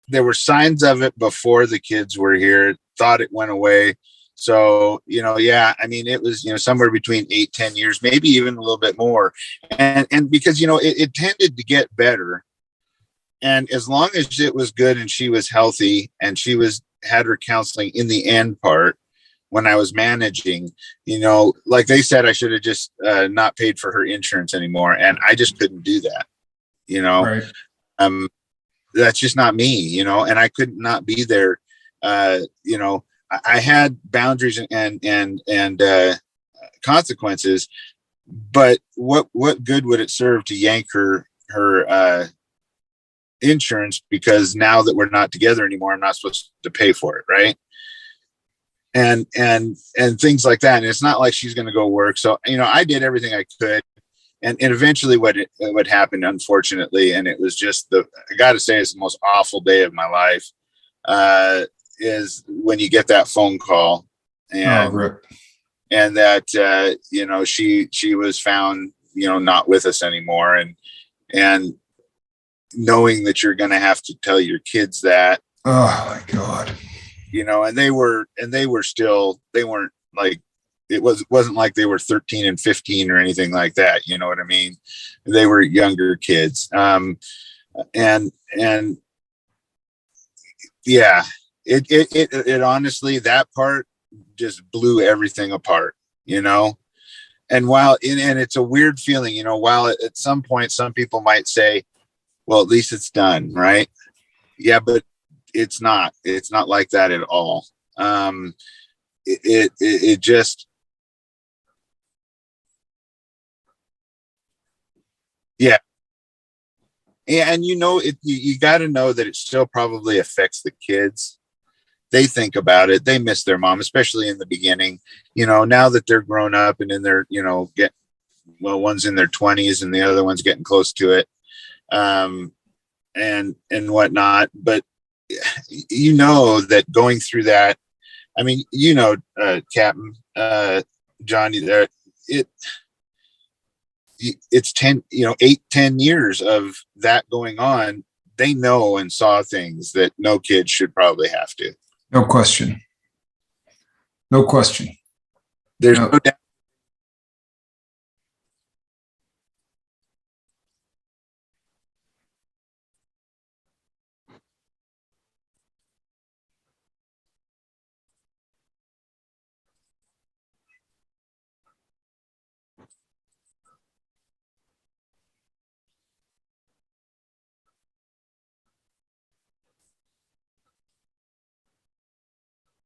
there were signs of it before the kids were here. Thought it went away. So, I mean, it was, somewhere between 8-10 years, maybe even a little bit more. And because, it tended to get better. And as long as it was good and she was healthy and she had her counseling in the end part, when I was managing, like they said, I should have just not paid for her insurance anymore. And I just couldn't do that, Right. that's just not me, you know, and I could not be there. You know, I had boundaries and consequences, but what good would it serve to yank her insurance because now that we're not together anymore, I'm not supposed to pay for it, right? And things like that. And it's not like she's going to go work. So, you know, I did everything I could. And eventually what happened, unfortunately, and it was just I got to say, it's the most awful day of my life, is when you get that phone call and that, you know, she was found, you know, not with us anymore. And knowing that you're going to have to tell your kids that, oh my God, you know, and they weren't like, wasn't like they were 13 and 15 or anything like that. You know what I mean? They were younger kids. And yeah, it honestly, that part just blew everything apart, you know? And and it's a weird feeling, you know, while at some point, some people might say, well, at least it's done. Right. Yeah, but it's not like that at all. It just, yeah. And you know, you got to know that it still probably affects the kids. They think about it. They miss their mom, especially in the beginning, you know, now that they're grown up and in their, you know, one's in their 20s and the other one's getting close to it. And whatnot. But you know that going through that, I mean, you know, Captain, Johnny, there, it's 10, you know, 8-10 years of that going on. They know and saw things that no kid should probably have to. No question. No question. There's no doubt.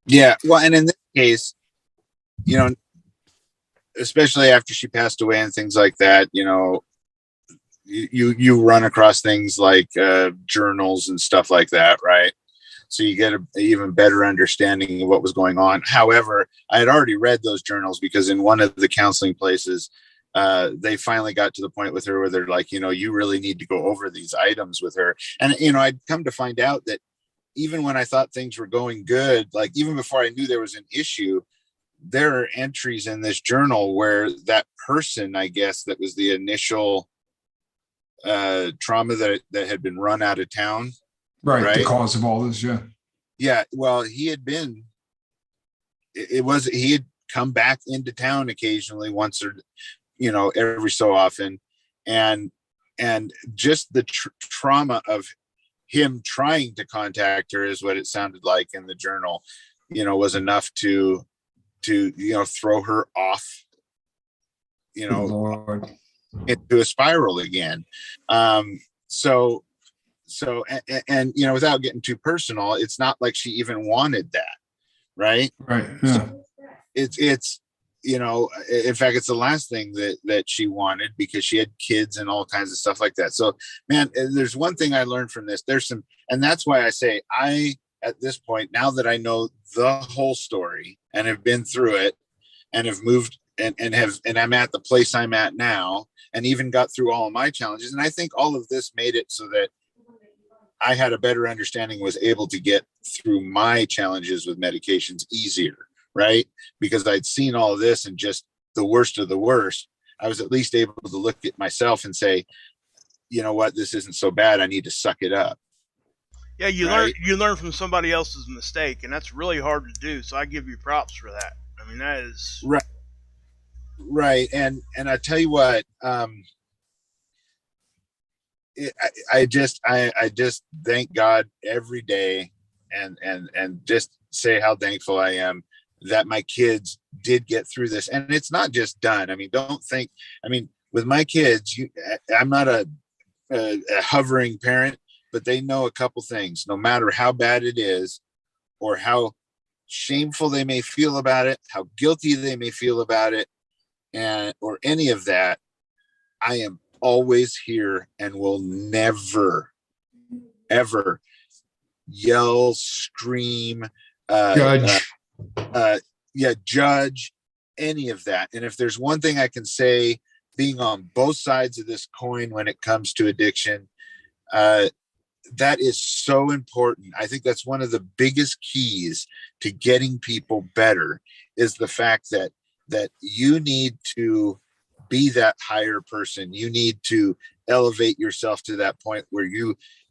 Yeah. Well, and in this case, you know, especially after she passed away and things like that, you know, you run across things like journals and stuff like that, right? So you get an even better understanding of what was going on. However, I had already read those journals because in one of the counseling places, they finally got to the point with her where they're like, you know, you really need to go over these items with her. And, you know, I'd come to find out that even when I thought things were going good, like even before I knew there was an issue, there are entries in this journal where that person, I guess, that was the initial trauma that had been run out of town. Right. The cause of all this. Yeah. Yeah. Well, he had come back into town occasionally, once or, you know, every so often. And just the trauma of him trying to contact her is what it sounded like in the journal, you know, was enough to, you know, throw her off, you know, Lord, into a spiral again. So, and, you know, without getting too personal, it's not like she even wanted that. Right. Right. Yeah. So it's, you know, in fact, it's the last thing that she wanted because she had kids and all kinds of stuff like that. So, man, there's one thing I learned from this. And that's why I say at this point, now that I know the whole story and have been through it and have moved and I'm at the place I'm at now and even got through all of my challenges. And I think all of this made it so that I had a better understanding, was able to get through my challenges with medications easier, right? Because I'd seen all of this and just the worst of the worst. I was at least able to look at myself and say, you know what, this isn't so bad. I need to suck it up. Yeah, you learn from somebody else's mistake, and that's really hard to do. So I give you props for that. I mean, that is right. And I tell you what, I just thank God every day and just say how thankful I am that my kids did get through this. And it's not just done. I mean, with my kids, I'm not a hovering parent, but they know a couple things. No matter how bad it is, or how shameful they may feel about it, how guilty they may feel about it, and or any of that, I am always here and will never, ever yell, scream, Judge. Judge, any of that. And if there's one thing I can say, being on both sides of this coin when it comes to addiction, that is so important. I think that's one of the biggest keys to getting people better, is the fact that you need to be that higher person. You need to elevate yourself to that point where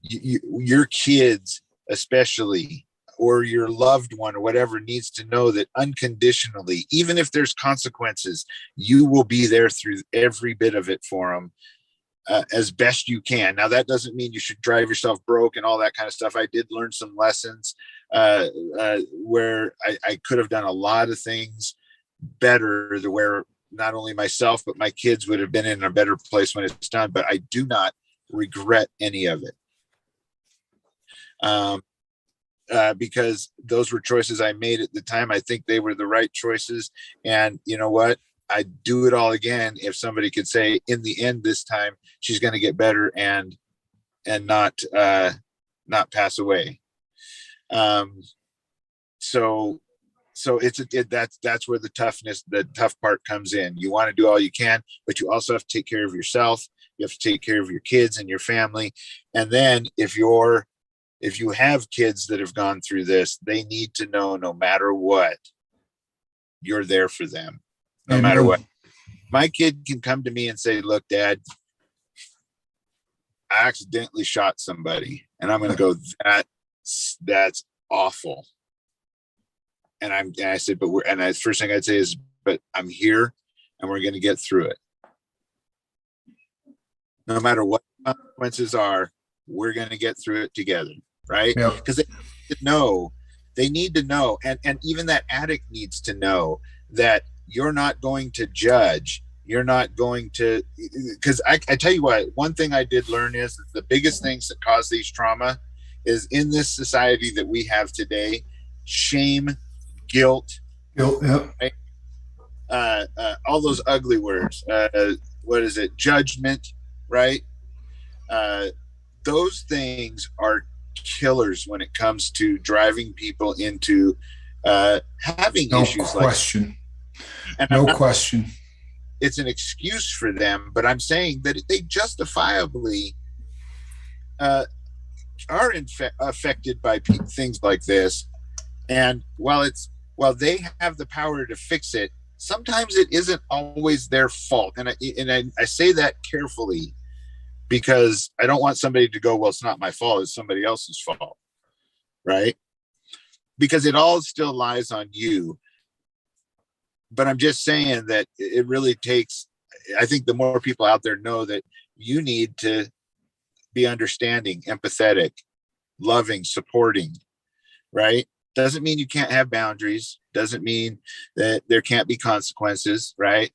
your kids especially, or your loved one or whatever, needs to know that unconditionally, even if there's consequences, you will be there through every bit of it for them. As best you can. Now, that doesn't mean you should drive yourself broke and all that kind of stuff. I did learn some lessons where I could have done a lot of things better, where not only myself, but my kids would have been in a better place when it's done. But I do not regret any of it. Because those were choices I made at the time. I think they were the right choices. And you know what? I'd do it all again if somebody could say, in the end, this time she's going to get better and not pass away. So that's where the tough part comes in. You want to do all you can, but you also have to take care of yourself. You have to take care of your kids and your family. And then if you have kids that have gone through this, they need to know, no matter what, you're there for them. No matter what. My kid can come to me and say, look, Dad, I accidentally shot somebody. And I'm going to go, that's awful. And I said, the first thing I'd say is, but I'm here and we're going to get through it. No matter what the consequences are, we're going to get through it together. Right? Because they need to know. And even that addict needs to know that you're not going to judge. You're not going to, because I tell you what, one thing I did learn is that the biggest things that cause these trauma is, in this society that we have today, shame, guilt, right? All those ugly words. What is it? Judgment, right? Those things are killers when it comes to driving people into having issues question. Like no question. It's an excuse for them, but I'm saying that they justifiably are affected by things like this. And while they have the power to fix it, sometimes it isn't always their fault. And I say that carefully, because I don't want somebody to go, well, it's not my fault, it's somebody else's fault, right? Because it all still lies on you. But I'm just saying that it really takes, I think the more people out there know that you need to be understanding, empathetic, loving, supporting, right? Doesn't mean you can't have boundaries. Doesn't mean that there can't be consequences, right?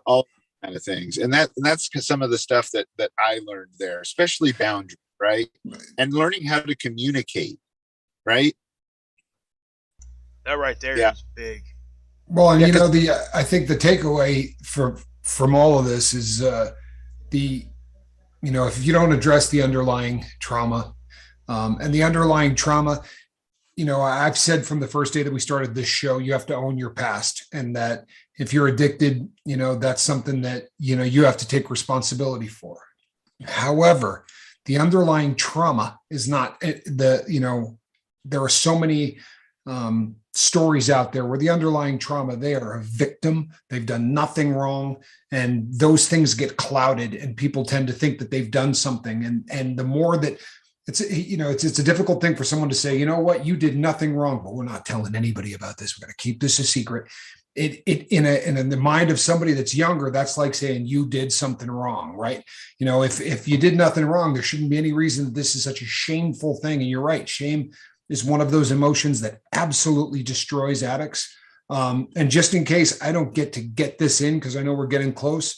All kind of things. And that's some of the stuff that I learned there, especially boundaries, right? And learning how to communicate, right? That right there is big. Well, and I think the takeaway from all of this is if you don't address the underlying trauma, and the underlying trauma, I've said from the first day that we started this show, you have to own your past, and that if you're addicted, that's something that, you have to take responsibility for. However, the underlying trauma is not there are so many stories out there where the underlying trauma, they are a victim, they've done nothing wrong, and those things get clouded, and people tend to think that they've done something. And the more that it's a difficult thing for someone to say, you know what, you did nothing wrong, but we're not telling anybody about this. We're going to keep this a secret. In the mind of somebody that's younger, that's like saying you did something wrong, right? If you did nothing wrong, there shouldn't be any reason that this is such a shameful thing. And you're right, shame is one of those emotions that absolutely destroys addicts. And just in case I don't get this in, because I know we're getting close,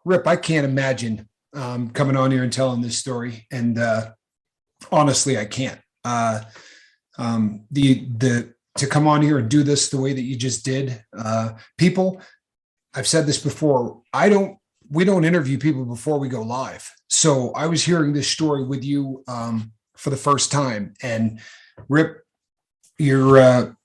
Rip, I can't imagine coming on here and telling this story and Honestly, I can't. The to come on here and do this the way that you just did, people. I've said this before. We don't interview people before we go live. So I was hearing this story with you for the first time, and Rip, you're a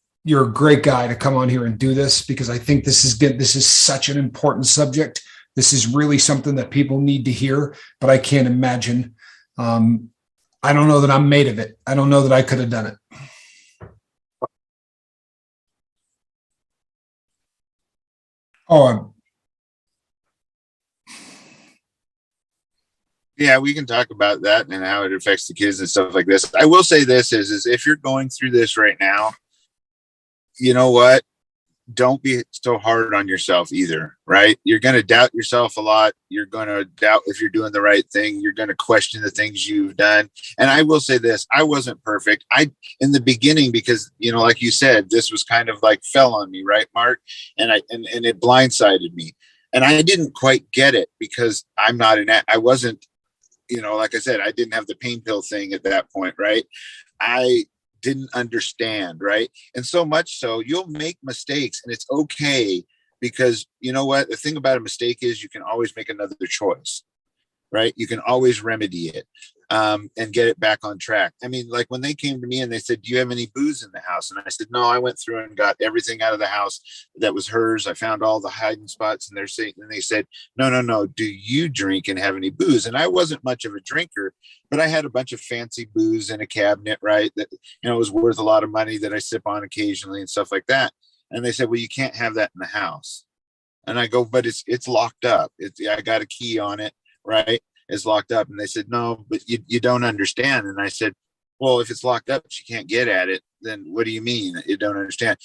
great guy to come on here and do this, because I think this is good. This is such an important subject. This is really something that people need to hear, but I can't imagine. I don't know that I'm made of it. I don't know that I could have done it. Oh, Yeah, we can talk about that and how it affects the kids and stuff like this. I will say this is if you're going through this right now, you know what? Don't be so hard on yourself either, right? You're going to doubt yourself a lot. You're going to doubt if you're doing the right thing. You're going to question the things you've done. And I will say this, I wasn't perfect. In the beginning, because, like you said, this was kind of like fell on me, right, Mark? And it blindsided me. And I didn't quite get it because I wasn't, like I said, I didn't have the pain pill thing at that point, right? I didn't understand, right? And so much so you'll make mistakes, and it's okay, because you know what? The thing about a mistake is you can always make another choice, right? You can always remedy it and get it back on track. I mean, like when they came to me and they said, "Do you have any booze in the house?" And I said, "No, I went through and got everything out of the house that was hers. I found all the hiding spots." And they said, "No, no, no. Do you drink and have any booze?" And I wasn't much of a drinker, but I had a bunch of fancy booze in a cabinet, right? That was worth a lot of money that I sip on occasionally and stuff like that. And they said, "Well, you can't have that in the house." And I go, "But it's locked up. I got a key on it, right? Is locked up." And they said, "No, but you don't understand." And I said, "Well, if it's locked up, she can't get at it. Then what do you mean you don't understand?"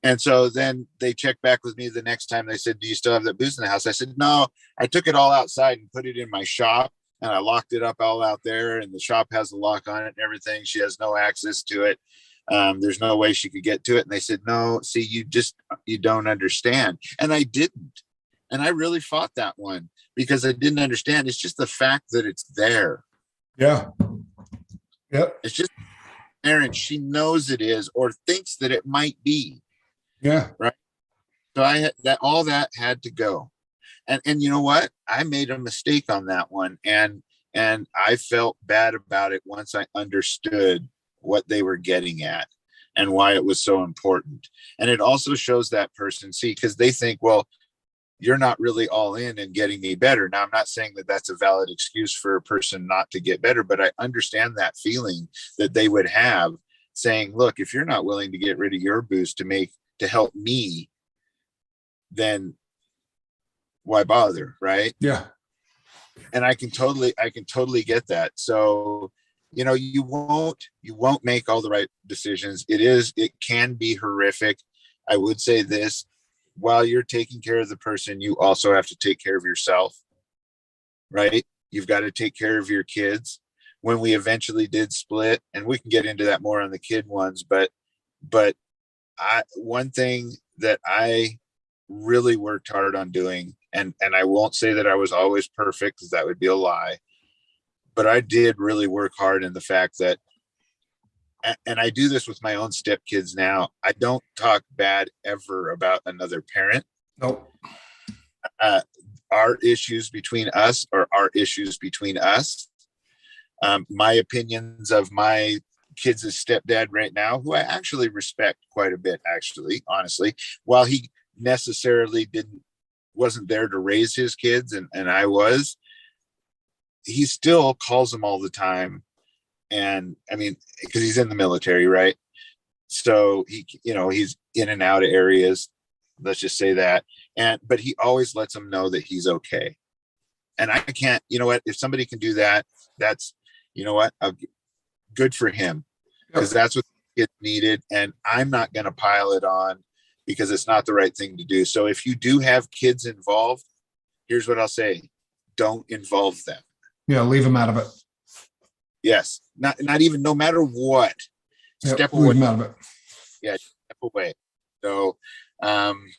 And so then they checked back with me the next time. They said, "Do you still have that booze in the house?" I said, "No, I took it all outside and put it in my shop, and I locked it up all out there, and the shop has a lock on it and everything. She has no access to it. There's no way she could get to it." And they said, "No, see, you don't understand." And I didn't. And I really fought that one because I didn't understand. It's just the fact that it's there. yeah. Yep. It's just there, and she knows it is, or thinks that it might be. Yeah. Right. So I had that, all that had to go. And you know what? I made a mistake on that one. And I felt bad about it once I understood what they were getting at and why it was so important. And it also shows that person, see, because they think, well, you're not really all in and getting me better. Now, I'm not saying that that's a valid excuse for a person not to get better, but I understand that feeling that they would have, saying, look, if you're not willing to get rid of your booze to help me, then why bother, right? Yeah. And I can totally get that. So, you won't make all the right decisions. It can be horrific. I would say this: while you're taking care of the person, you also have to take care of yourself, right? You've got to take care of your kids. When we eventually did split, and we can get into that more on the kid ones, but one thing that I really worked hard on doing, and I won't say that I was always perfect, because that would be a lie, but I did really work hard in the fact that, and I do this with my own stepkids now, I don't talk bad ever about another parent. Nope. Our issues between us are our issues between us. My opinions of my kids' stepdad right now, who I actually respect quite a bit, actually, honestly, while he necessarily wasn't there to raise his kids, and I was, he still calls them all the time. And I mean, because he's in the military, right? So he's in and out of areas, let's just say that. But he always lets them know that he's okay. And I can't, if somebody can do that, that's, good for him, because that's what it needed. And I'm not going to pile it on, because it's not the right thing to do. So if you do have kids involved, here's what I'll say: don't involve them. Yeah. Leave them out of it. Yes. Not even, no matter what. Step away. Leave them out of it. Yeah. Step away. So, and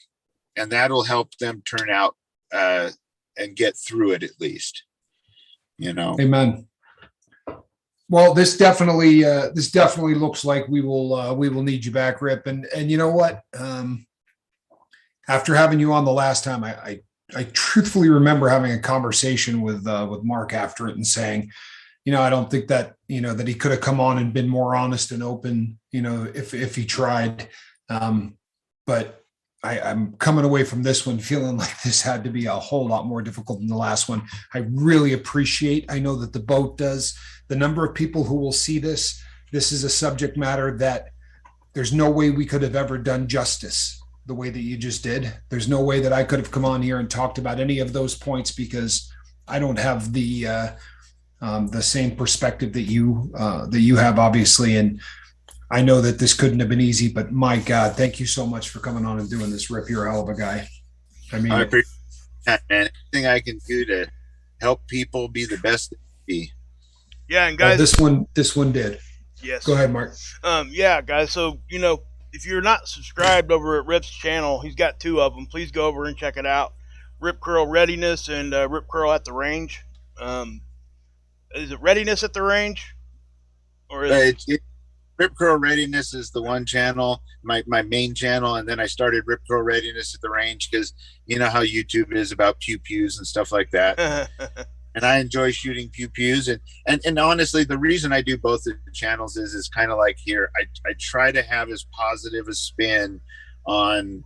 that'll help them turn out and get through it, at least. Amen. Well, this definitely looks like we will need you back, Rip. And you know what? After having you on the last time, I truthfully remember having a conversation with Mark after it and saying, I don't think that that he could have come on and been more honest and open, if he tried. But I'm coming away from this one feeling like this had to be a whole lot more difficult than the last one. I really appreciate, I know that the boat does, the number of people who will see this. This is a subject matter that there's no way we could have ever done justice the way that you just did. There's no way that I could have come on here and talked about any of those points because I don't have the same perspective that you have, obviously. And I know that this couldn't have been easy, but my God, thank you so much for coming on and doing this, Rip. You're a hell of a guy. I mean, I appreciate that, man. Anything I can do to help people be the best they can be. Yeah, and guys, this one did. Yes. Go ahead, Mark. Yeah, guys. So if you're not subscribed over at Rip's channel, he's got 2 of them. Please go over and check it out. Rip Curl Readiness and Rip Curl at the Range. Is it Readiness at the Range? Or is Rip Curl Readiness is the one channel, my main channel, and then I started Rip Curl Readiness at the Range because you know how YouTube is about pew-pews and stuff like that. And I enjoy shooting pew-pews. And honestly, the reason I do both the channels is kind of like here. I try to have as positive a spin on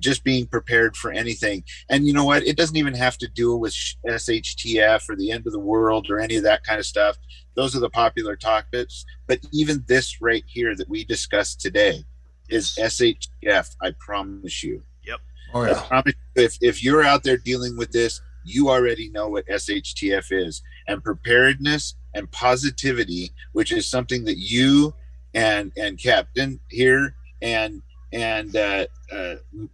just being prepared for anything. And you know what? It doesn't even have to do with SHTF or the end of the world or any of that kind of stuff. Those are the popular topics. But even this right here that we discussed today is SHTF. I promise you. Yep. Oh yeah. I promise you, if you're out there dealing with this, you already know what SHTF is. And preparedness and positivity, which is something that you and Captain here and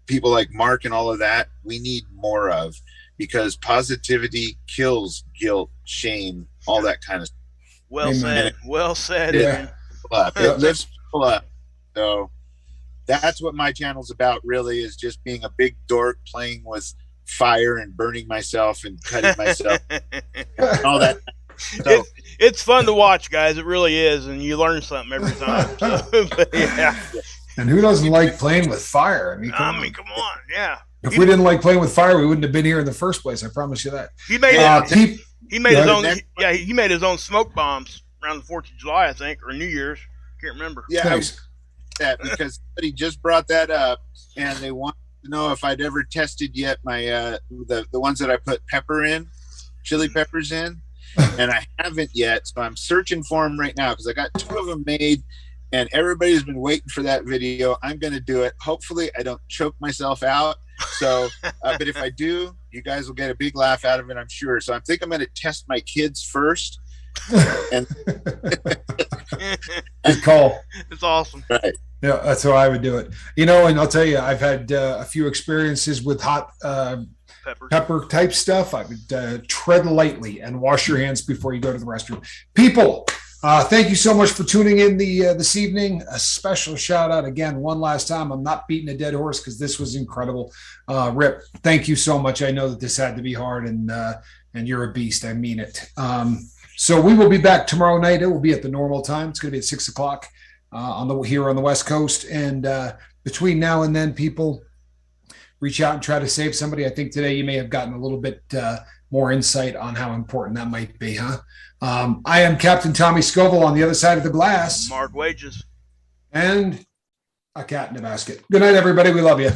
people like Mark and all of that, we need more of, because positivity kills guilt, shame, all that kind of stuff. Well said. Well said. Yeah. It lifts people up. So that's what my channel's about, really, is just being a big dork playing with fire and burning myself and cutting myself and all that. So, it's fun to watch, guys. It really is, and you learn something every time. So, but yeah. And who doesn't like playing with fire? I mean, come on, yeah. If we didn't like playing with fire, we wouldn't have been here in the first place. I promise you that. He made he made his own. Yeah, he made his own smoke bombs around the 4th of July, I think, or New Year's. Can't remember. Yeah, nice. That because somebody just brought that up, and they wanted to know if I'd ever tested yet my the ones that I put chili peppers in, and I haven't yet. So I'm searching for them right now because I got 2 of them made. And everybody's been waiting for that video. I'm going to do it. Hopefully, I don't choke myself out. So, but if I do, you guys will get a big laugh out of it, I'm sure. So I think I'm going to test my kids first. And good call. It's awesome. Right. Yeah, that's how I would do it. And I'll tell you, I've had a few experiences with hot pepper type stuff. I would tread lightly and wash your hands before you go to the restroom. People, thank you so much for tuning in this evening. A special shout out again, one last time. I'm not beating a dead horse because this was incredible. Rip, thank you so much. I know that this had to be hard, and you're a beast. I mean it. So we will be back tomorrow night. It will be at the normal time. It's going to be at 6:00 here on the West Coast. And between now and then, people reach out and try to save somebody. I think today you may have gotten a little bit more insight on how important that might be, huh? I am Captain Tommy Scoville. On the other side of the glass, Mark Wages, and a cat in a basket. Good night, everybody. We love you.